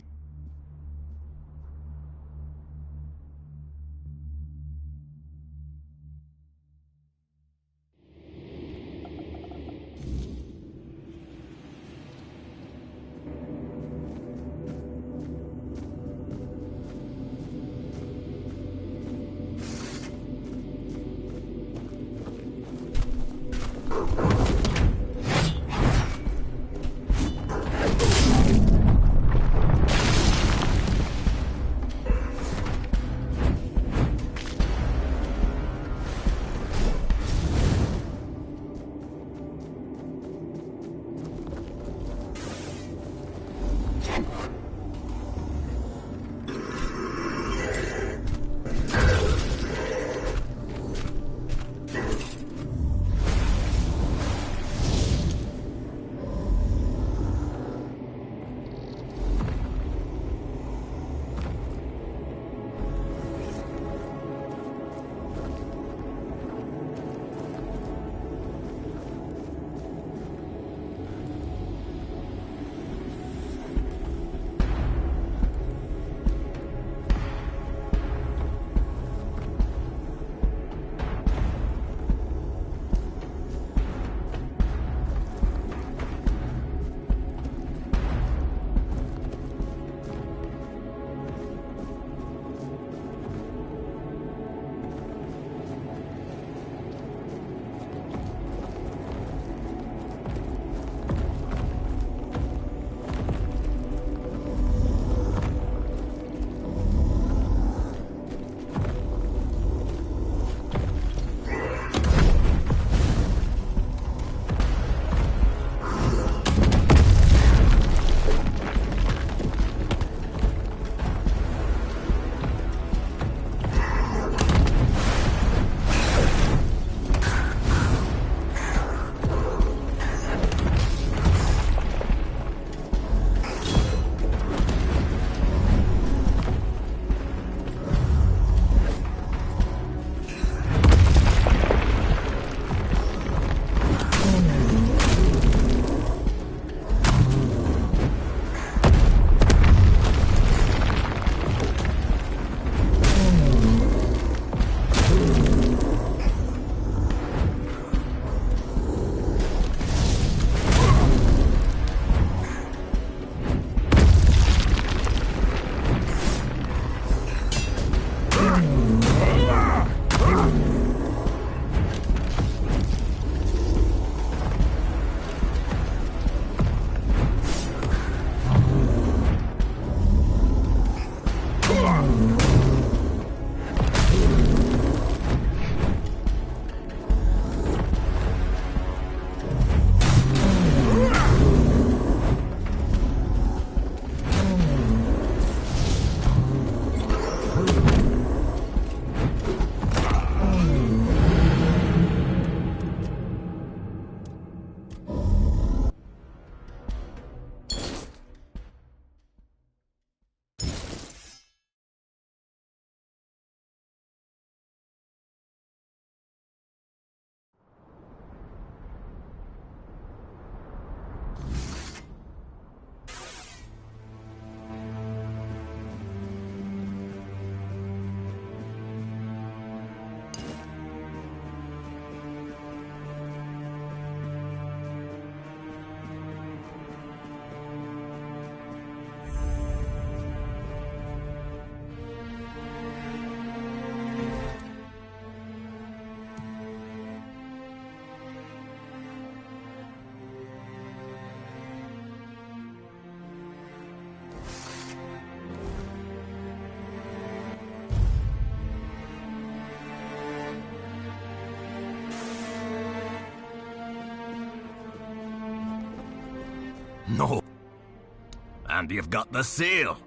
And you've got the seal.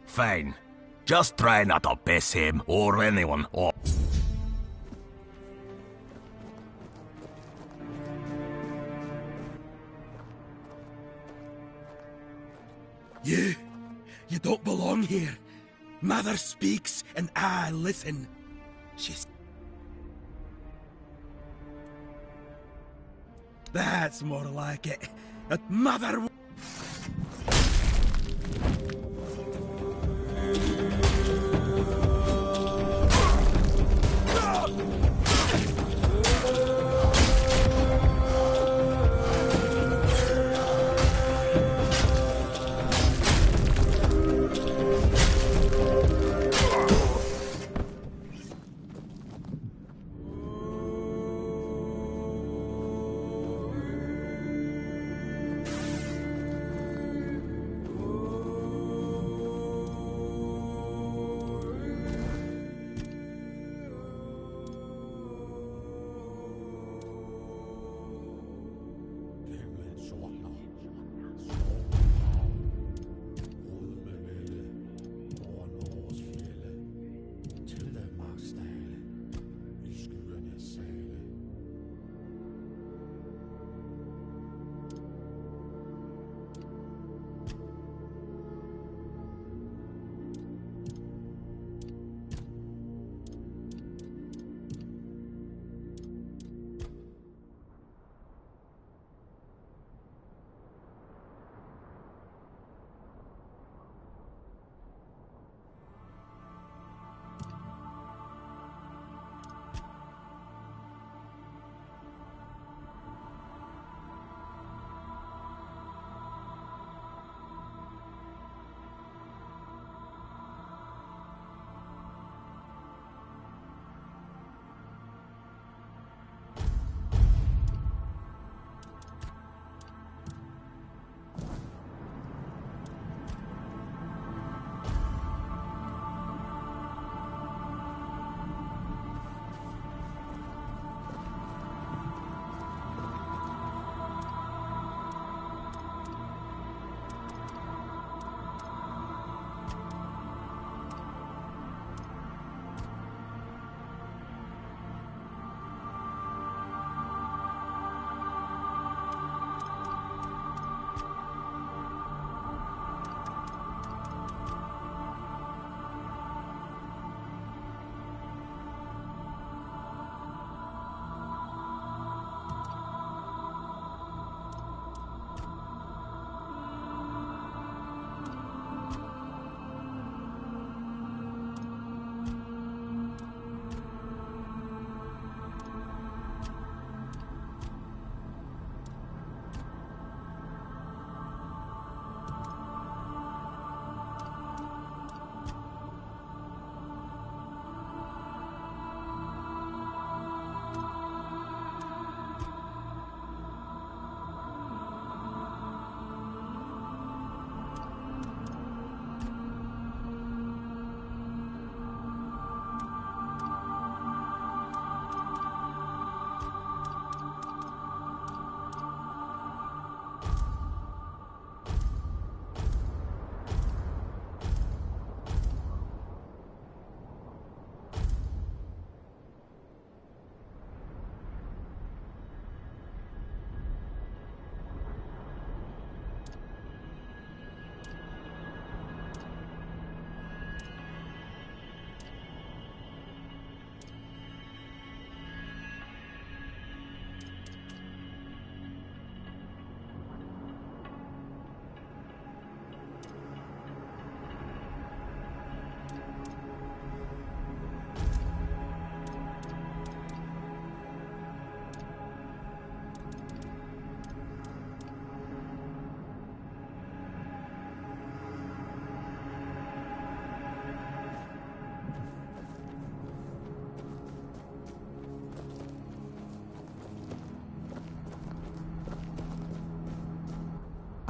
Fine. Just try not to piss him or anyone off. You don't belong here. Mother speaks and I listen. She's... That's more like it. A mother...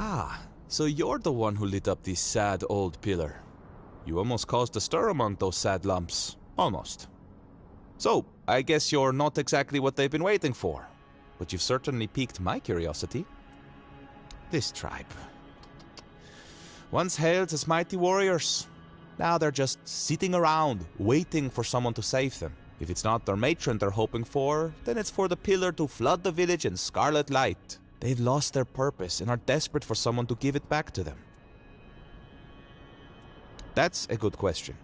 Ah, so you're the one who lit up this sad old pillar. You almost caused a stir among those sad lumps. Almost. So, I guess you're not exactly what they've been waiting for. But you've certainly piqued my curiosity. This tribe. Once hailed as mighty warriors. Now they're just sitting around, waiting for someone to save them. If it's not their matron they're hoping for, then it's for the pillar to flood the village in scarlet light. They've lost their purpose and are desperate for someone to give it back to them. That's a good question.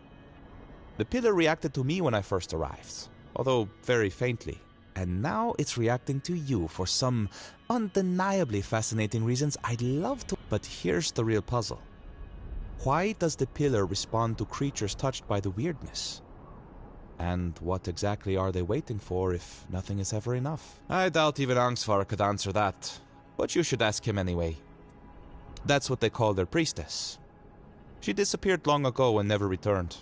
The pillar reacted to me when I first arrived, although very faintly. And now it's reacting to you for some undeniably fascinating reasons I'd love to. But here's the real puzzle. Why does the pillar respond to creatures touched by the weirdness? And what exactly are they waiting for if nothing is ever enough? I doubt even Angsvar could answer that, but you should ask him anyway. That's what they call their priestess. She disappeared long ago and never returned.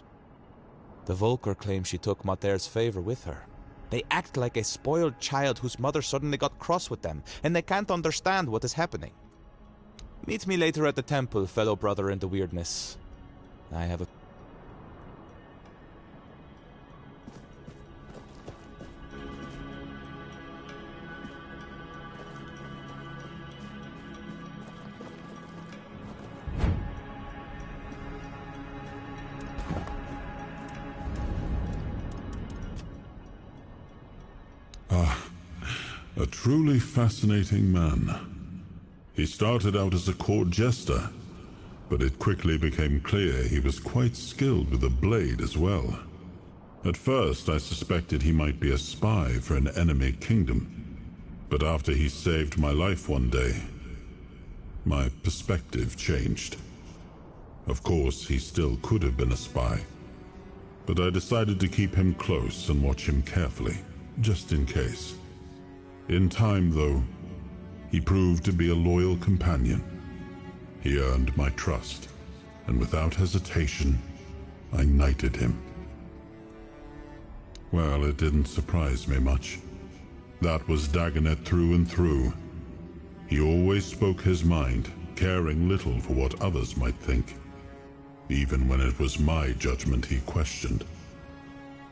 The Volker claim she took Mater's favor with her. They act like a spoiled child whose mother suddenly got cross with them, and they can't understand what is happening. Meet me later at the temple, fellow brother in the weirdness. I have a... A truly fascinating man. He started out as a court jester, but it quickly became clear he was quite skilled with a blade as well. At first I suspected he might be a spy for an enemy kingdom, but after he saved my life one day, my perspective changed. Of course, he still could have been a spy, but I decided to keep him close and watch him carefully, just in case. In time, though, he proved to be a loyal companion. He earned my trust, and without hesitation, I knighted him. Well, it didn't surprise me much. That was Dagonet through and through. He always spoke his mind, caring little for what others might think. Even when it was my judgment he questioned.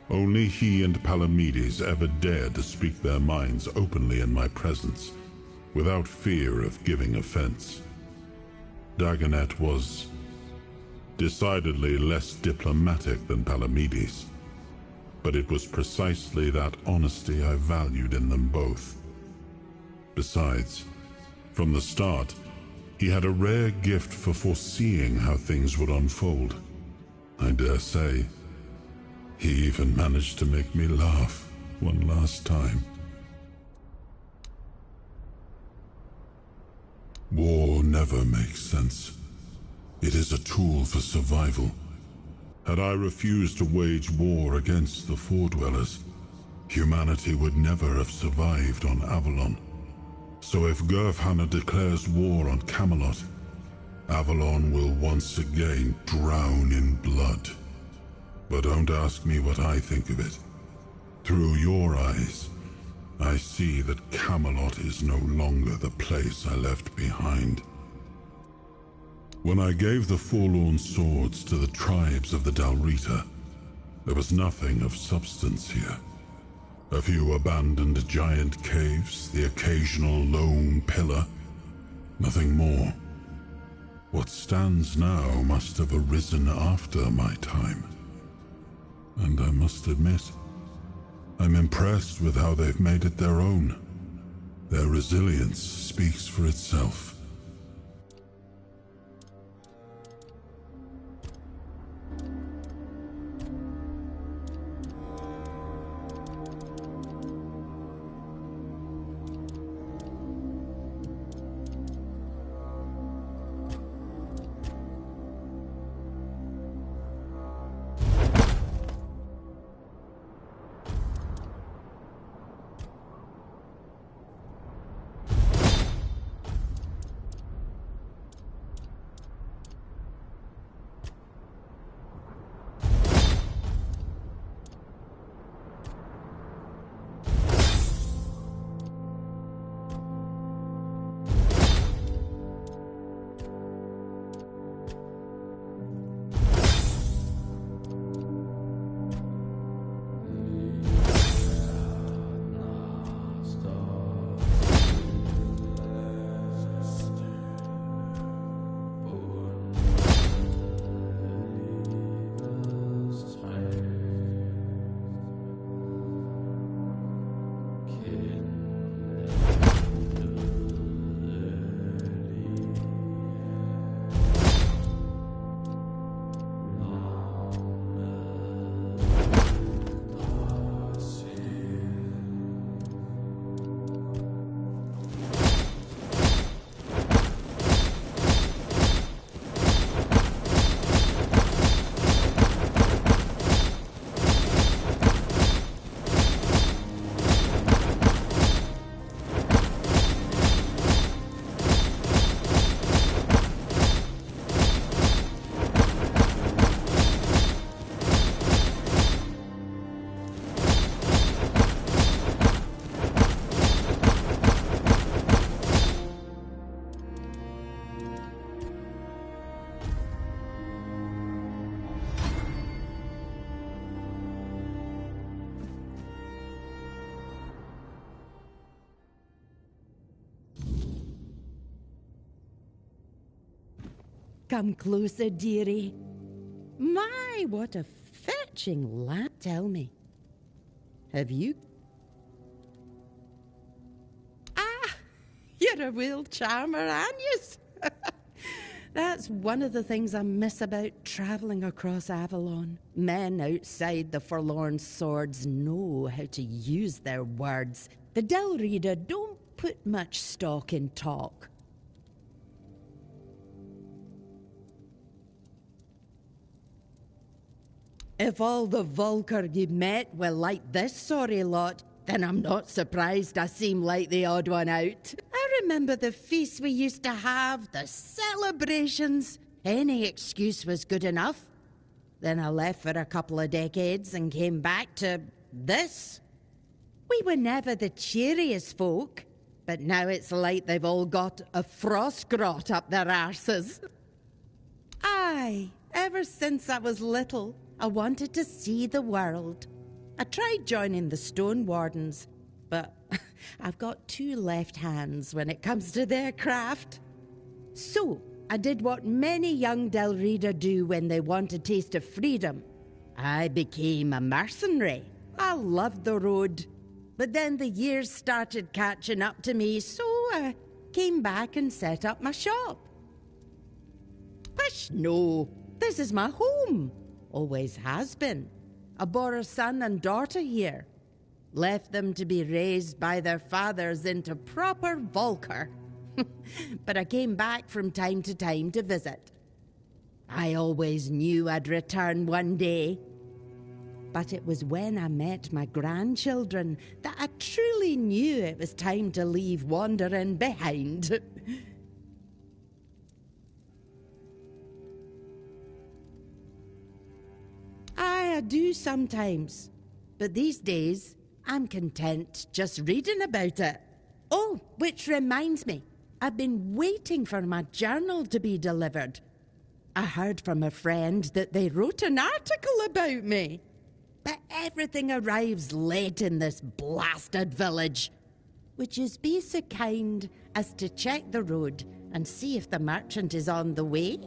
Only he and Palamedes ever dared to speak their minds openly in my presence, without fear of giving offense. Dagonet was decidedly less diplomatic than Palamedes, but it was precisely that honesty I valued in them both. Besides, from the start, he had a rare gift for foreseeing how things would unfold. I dare say, he even managed to make me laugh one last time. War never makes sense. It is a tool for survival. Had I refused to wage war against the Foredwellers, humanity would never have survived on Avalon. So if Gurfhanna declares war on Camelot, Avalon will once again drown in blood. But don't ask me what I think of it. Through your eyes, I see that Camelot is no longer the place I left behind. When I gave the forlorn swords to the tribes of the Dalrita, there was nothing of substance here. A few abandoned giant caves, the occasional lone pillar, nothing more. What stands now must have arisen after my time. And I must admit, I'm impressed with how they've made it their own. Their resilience speaks for itself. Come closer, dearie. My, what a fetching lad. Tell me, have you... Ah, you're a real charmer, aren't you? That's one of the things I miss about travelling across Avalon. Men outside the forlorn swords know how to use their words. The dull reader don't put much stock in talk. If all the Vulcar you met were like this sorry lot, then I'm not surprised I seem like the odd one out. I remember the feasts we used to have, the celebrations. Any excuse was good enough. Then I left for a couple of decades and came back to this. We were never the cheeriest folk, but now it's like they've all got a frost grot up their arses. Aye, ever since I was little, I wanted to see the world. I tried joining the Stone Wardens, but I've got two left hands when it comes to their craft. So, I did what many young Del Reader do when they want a taste of freedom. I became a mercenary. I loved the road. But then the years started catching up to me, so I came back and set up my shop. Pish, no. This is my home. Always has been. I bore a son and daughter here. Left them to be raised by their fathers into proper Vulcar. But I came back from time to time to visit. I always knew I'd return one day. But it was when I met my grandchildren that I truly knew it was time to leave wandering behind. I do sometimes, but these days I'm content just reading about it. Oh, which reminds me, I've been waiting for my journal to be delivered. I heard from a friend that they wrote an article about me. But everything arrives late in this blasted village. Would you be so kind as to check the road and see if the merchant is on the way?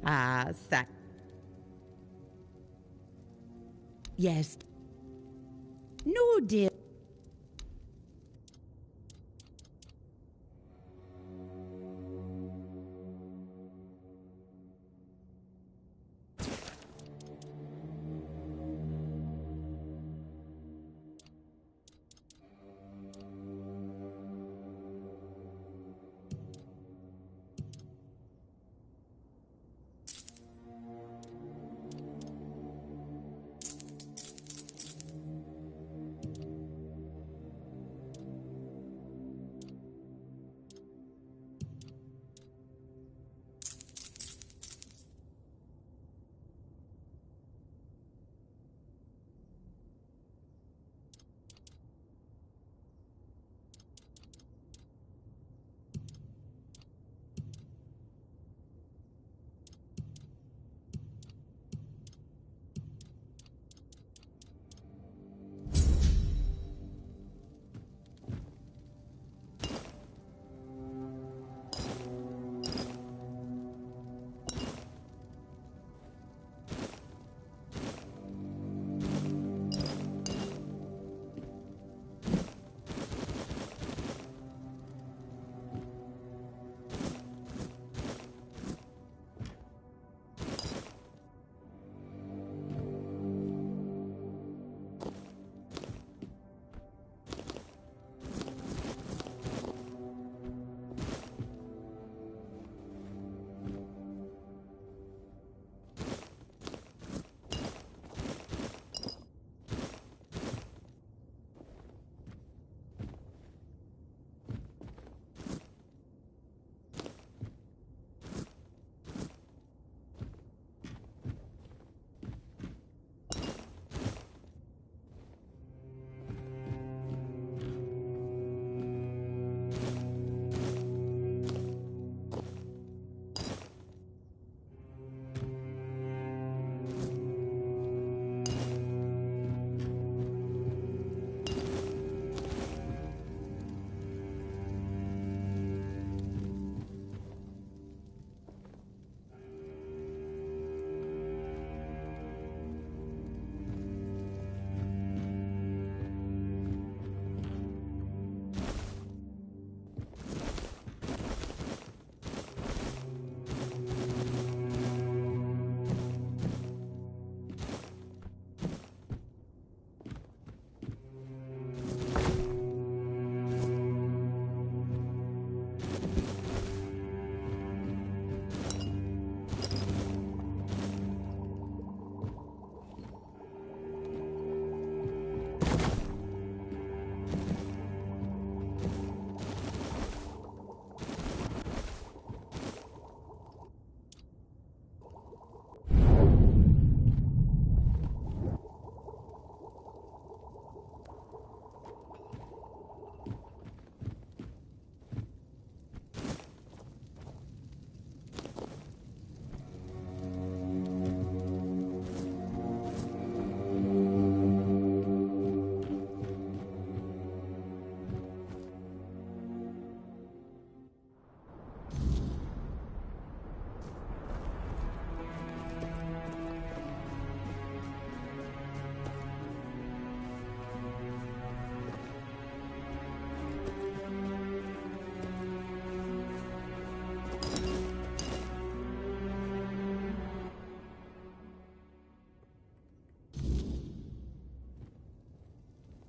Ah, thank... Yes. No, dear.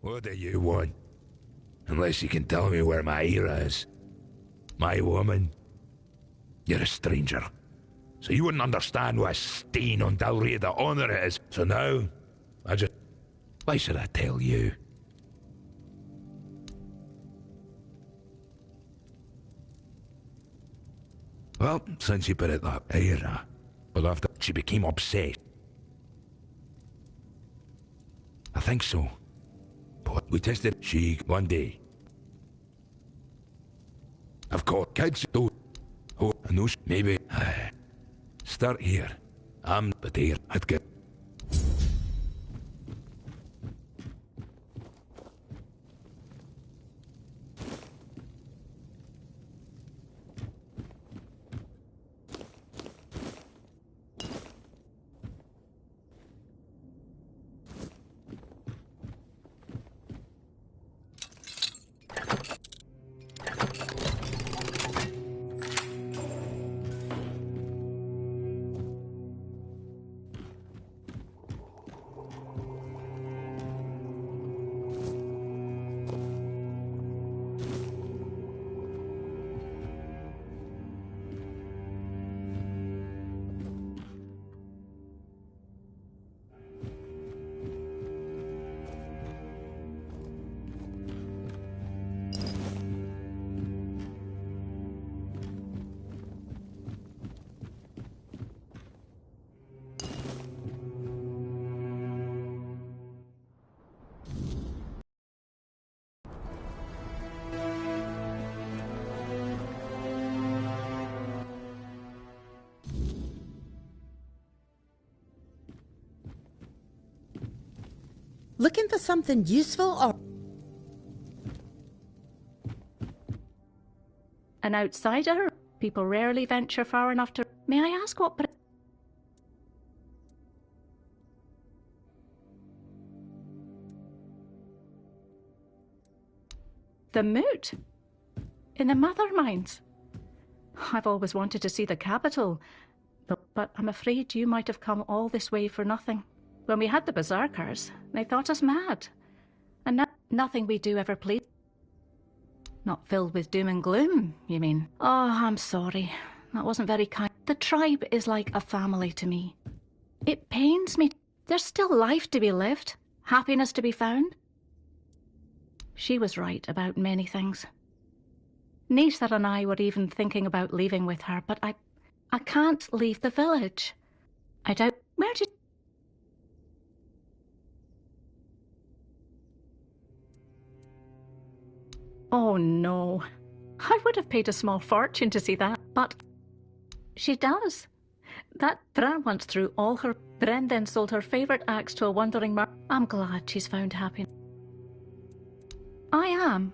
What do you want? Unless you can tell me where my Ira is. My woman. You're a stranger. So you wouldn't understand what a stain on Dalria the honor it is. So now, I just... Why should I tell you? Well, since you put it that Ira, but after she became obsessed. I think so. But we tested she one day. I've got kids though. Oh, I know maybe. Start here. I'm but here. I'd get. Looking for something useful or... An outsider? People rarely venture far enough to... May I ask what... The moot? In the Mother Mines? I've always wanted to see the capital, but I'm afraid you might have come all this way for nothing. When we had the Berserkers, they thought us mad. And nothing we do ever pleased. Not filled with doom and gloom, you mean? Oh, I'm sorry. That wasn't very kind. The tribe is like a family to me. It pains me. There's still life to be lived, happiness to be found. She was right about many things. Nisa and I were even thinking about leaving with her, but I can't leave the village. I doubt... Where did... Oh no. I would have paid a small fortune to see that, but she does. That Bran once threw all her... Bren then sold her favourite axe to a wandering I'm glad she's found happiness. I am.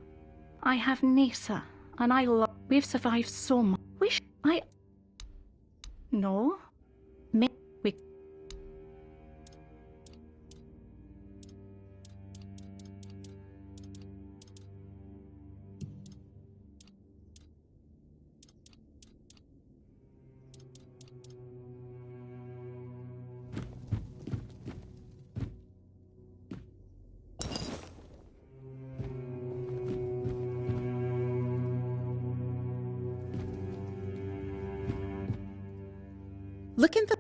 I have Nisa, and I love... We've survived so much. No. We... Looking for...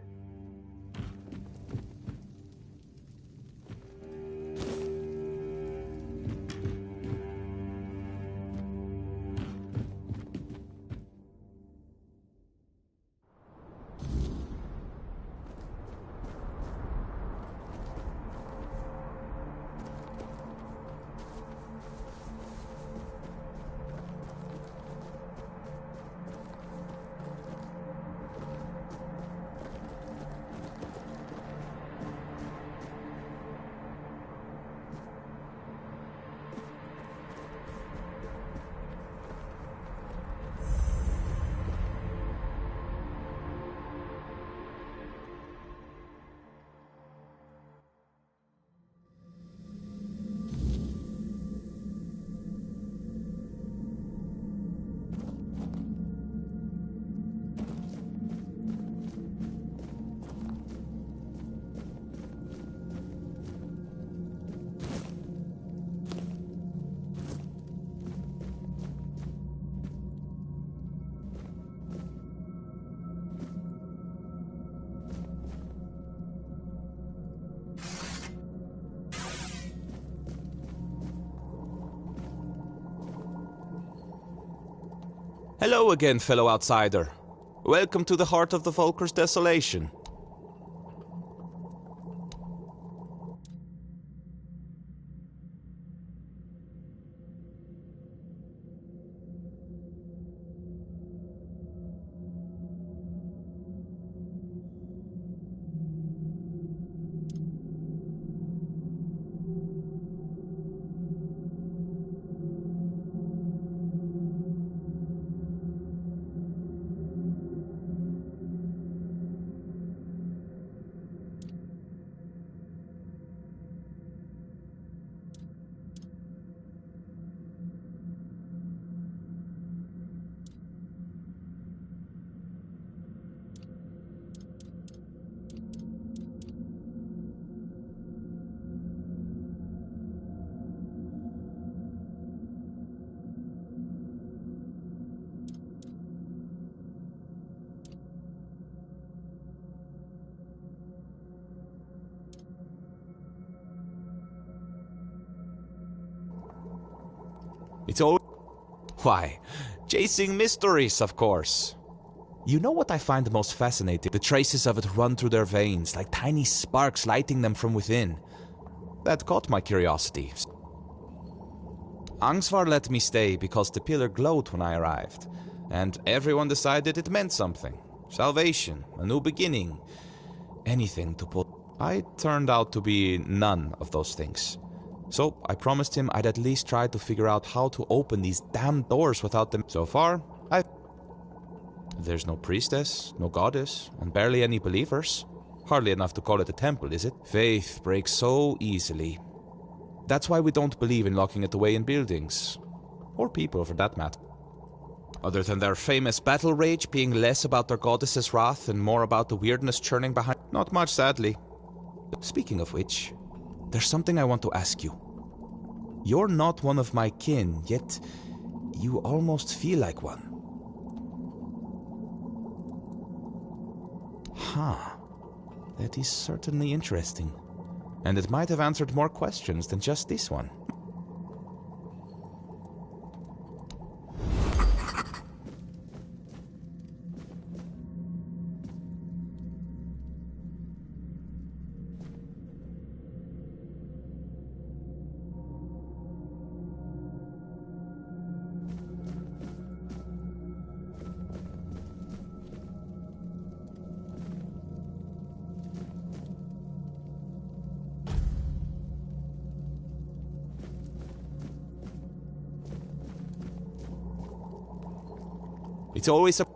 Hello again, fellow outsider. Welcome to the heart of the Volker's desolation. It's all... Why, chasing mysteries, of course. You know what I find the most fascinating? The traces of it run through their veins, like tiny sparks lighting them from within. That caught my curiosity. Angsvar let me stay because the pillar glowed when I arrived, and everyone decided it meant something. Salvation, a new beginning, anything to pull. I turned out to be none of those things. So I promised him I'd at least try to figure out how to open these damn doors without them. So far, there's no priestess, no goddess, and barely any believers. Hardly enough to call it a temple, is it? Faith breaks so easily. That's why we don't believe in locking it away in buildings. Or people, for that matter. Other than their famous battle rage being less about their goddess's wrath and more about the weirdness churning behind. Not much, sadly. Speaking of which, there's something I want to ask you. You're not one of my kin, yet you almost feel like one. Huh. That is certainly interesting. And it might have answered more questions than just this one. It's always a...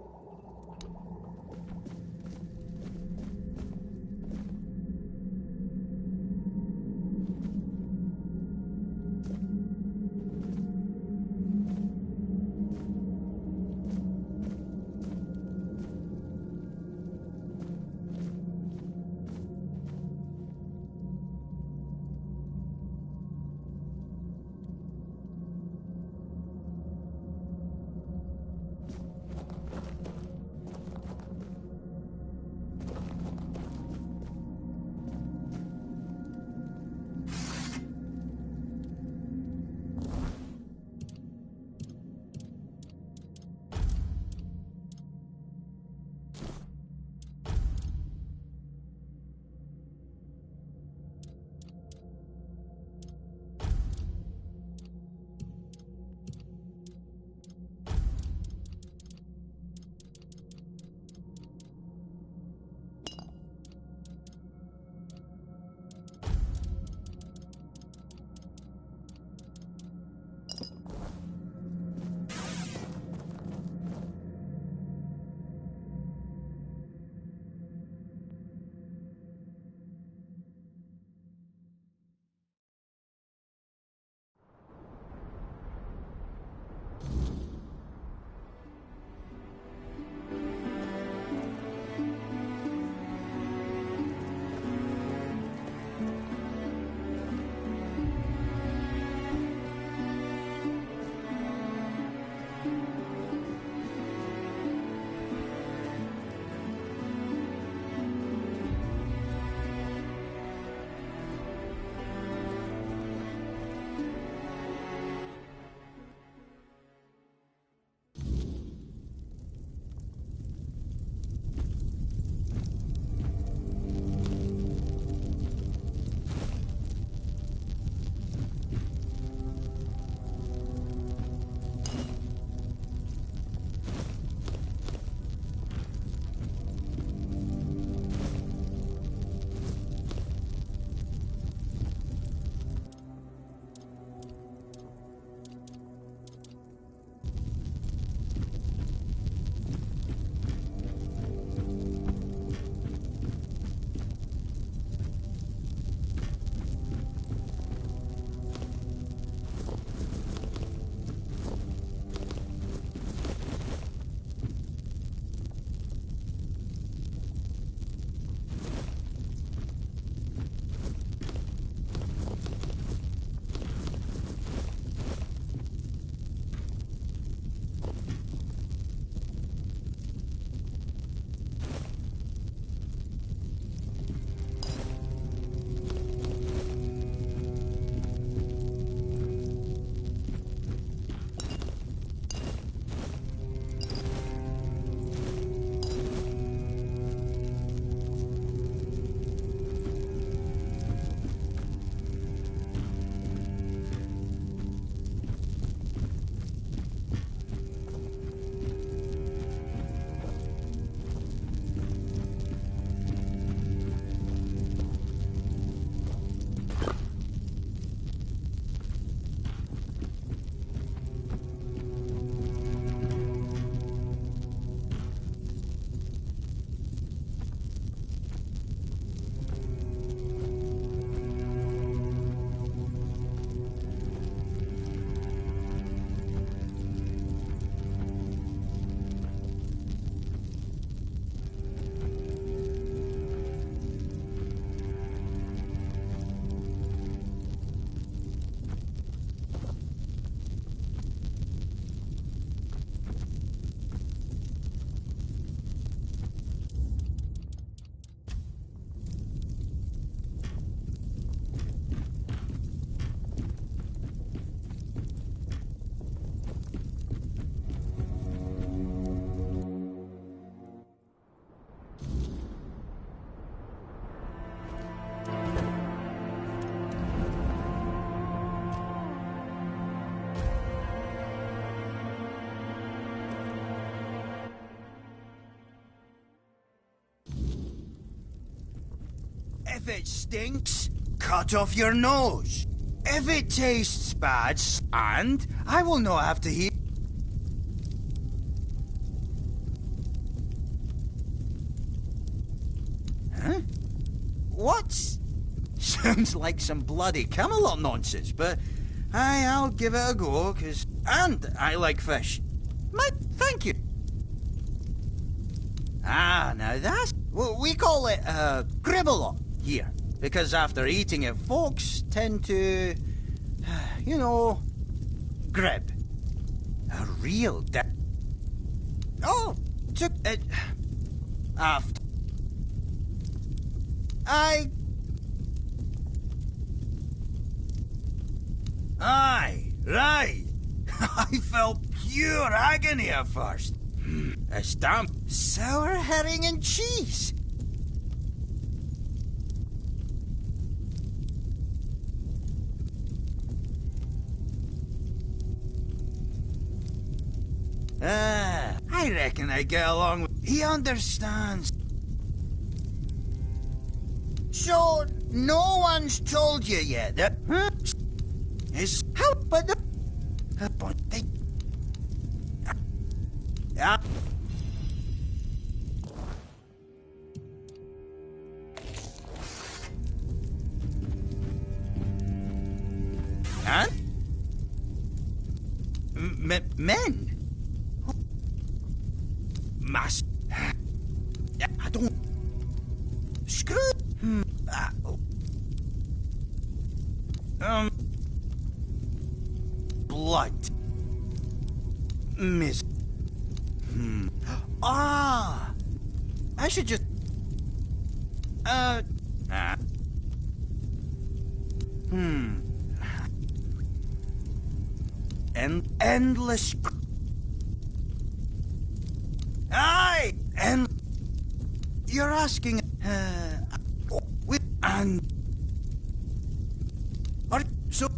If it stinks, cut off your nose. If it tastes bad, and I will not have to hear. Huh? What? Sounds like some bloody Camelot nonsense, but I'll give it a go, and I like fish. Thank you. Ah, now that's... We call it, gribble here, because after eating it, folks tend to, you know, grib. A real Oh, took it... After... Aye, right. I felt pure agony at first. A stamp, sour herring and cheese. I reckon I get along with... He understands. So, no one's told you yet that... Huh? Is... How... But the... But they... Yeah. And? Men? Mass... I don't... Screw... Blood. Miss... Ah! I should just... Endless... Aye! And... You're asking... with... And... Are... So...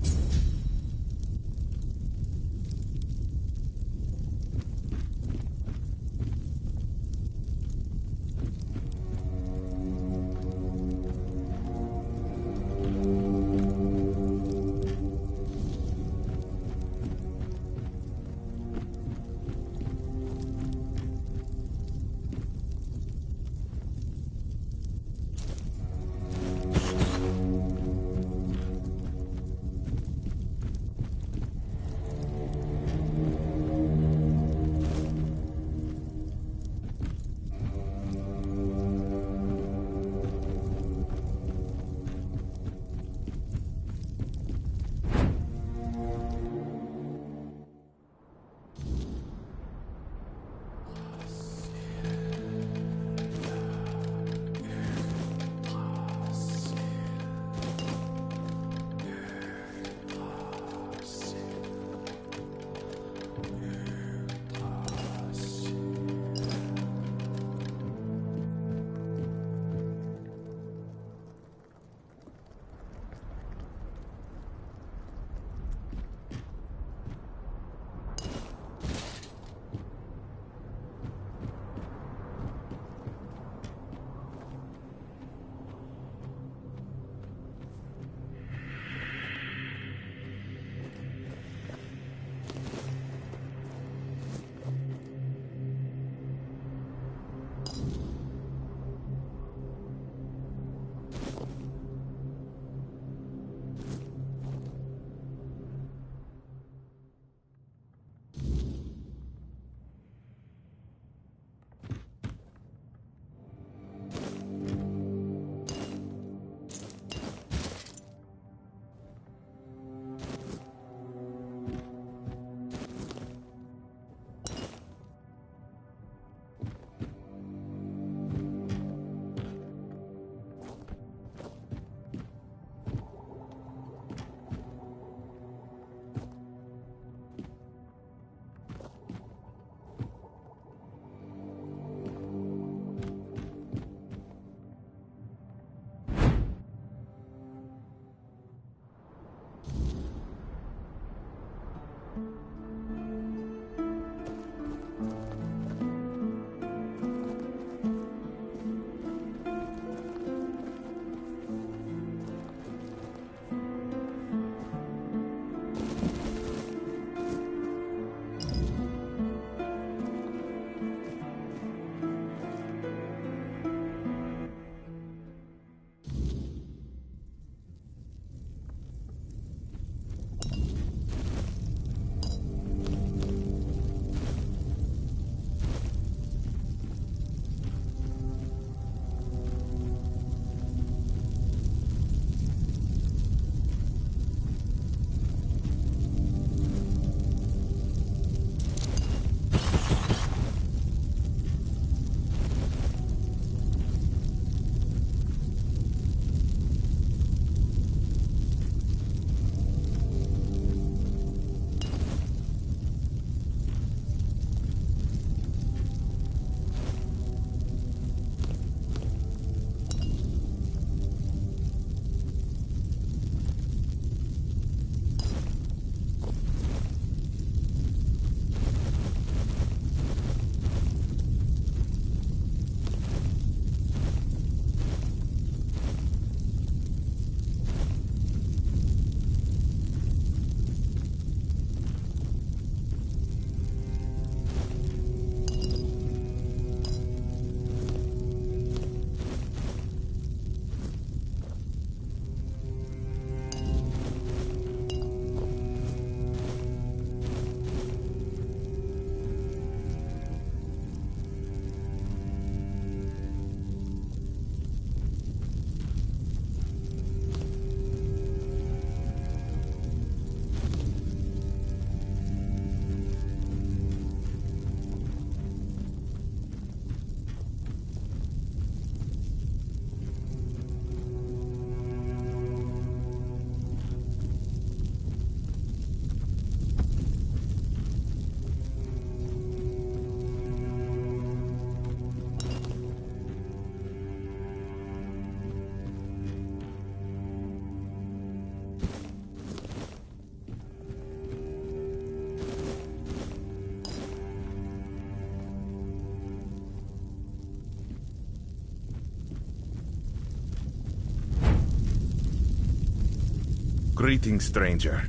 Greetings, stranger.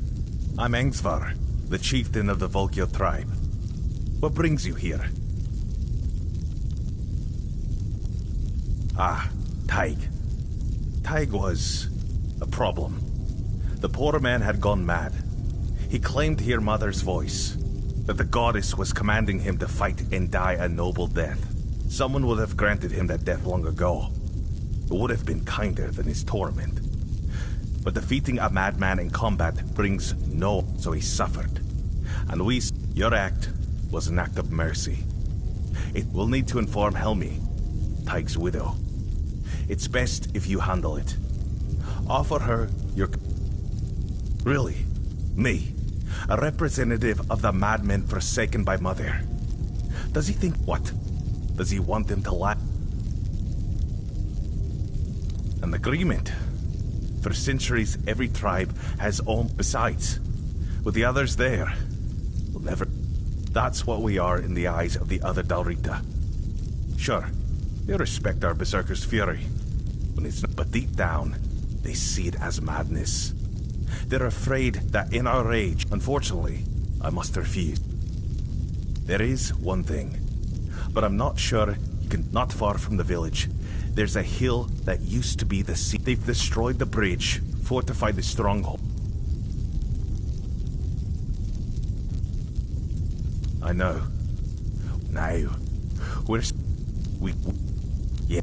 I'm Engsvar, the chieftain of the Volkio tribe. What brings you here? Ah, Taig. Taig was a problem. The poor man had gone mad. He claimed to hear Mother's voice, that the goddess was commanding him to fight and die a noble death. Someone would have granted him that death long ago. It would have been kinder than his torment. But defeating a madman in combat brings no, so he suffered. And your act was an act of mercy. It will need to inform Helmi, Taig's widow. It's best if you handle it. Offer her your... Really, me, a representative of the madmen forsaken by Mother. Does he think what? Does he want them to laugh? An agreement. For centuries, every tribe has owned. Besides, with the others there, we'll never... That's what we are in the eyes of the other Dalrita. Sure, they respect our berserker's fury, but deep down, they see it as madness. They're afraid that in our rage, unfortunately, I must refuse. There is one thing, but I'm not sure you can... Not far from the village, there's a hill that used to be the sea. They've destroyed the bridge, fortified the stronghold. I know. Now, yeah,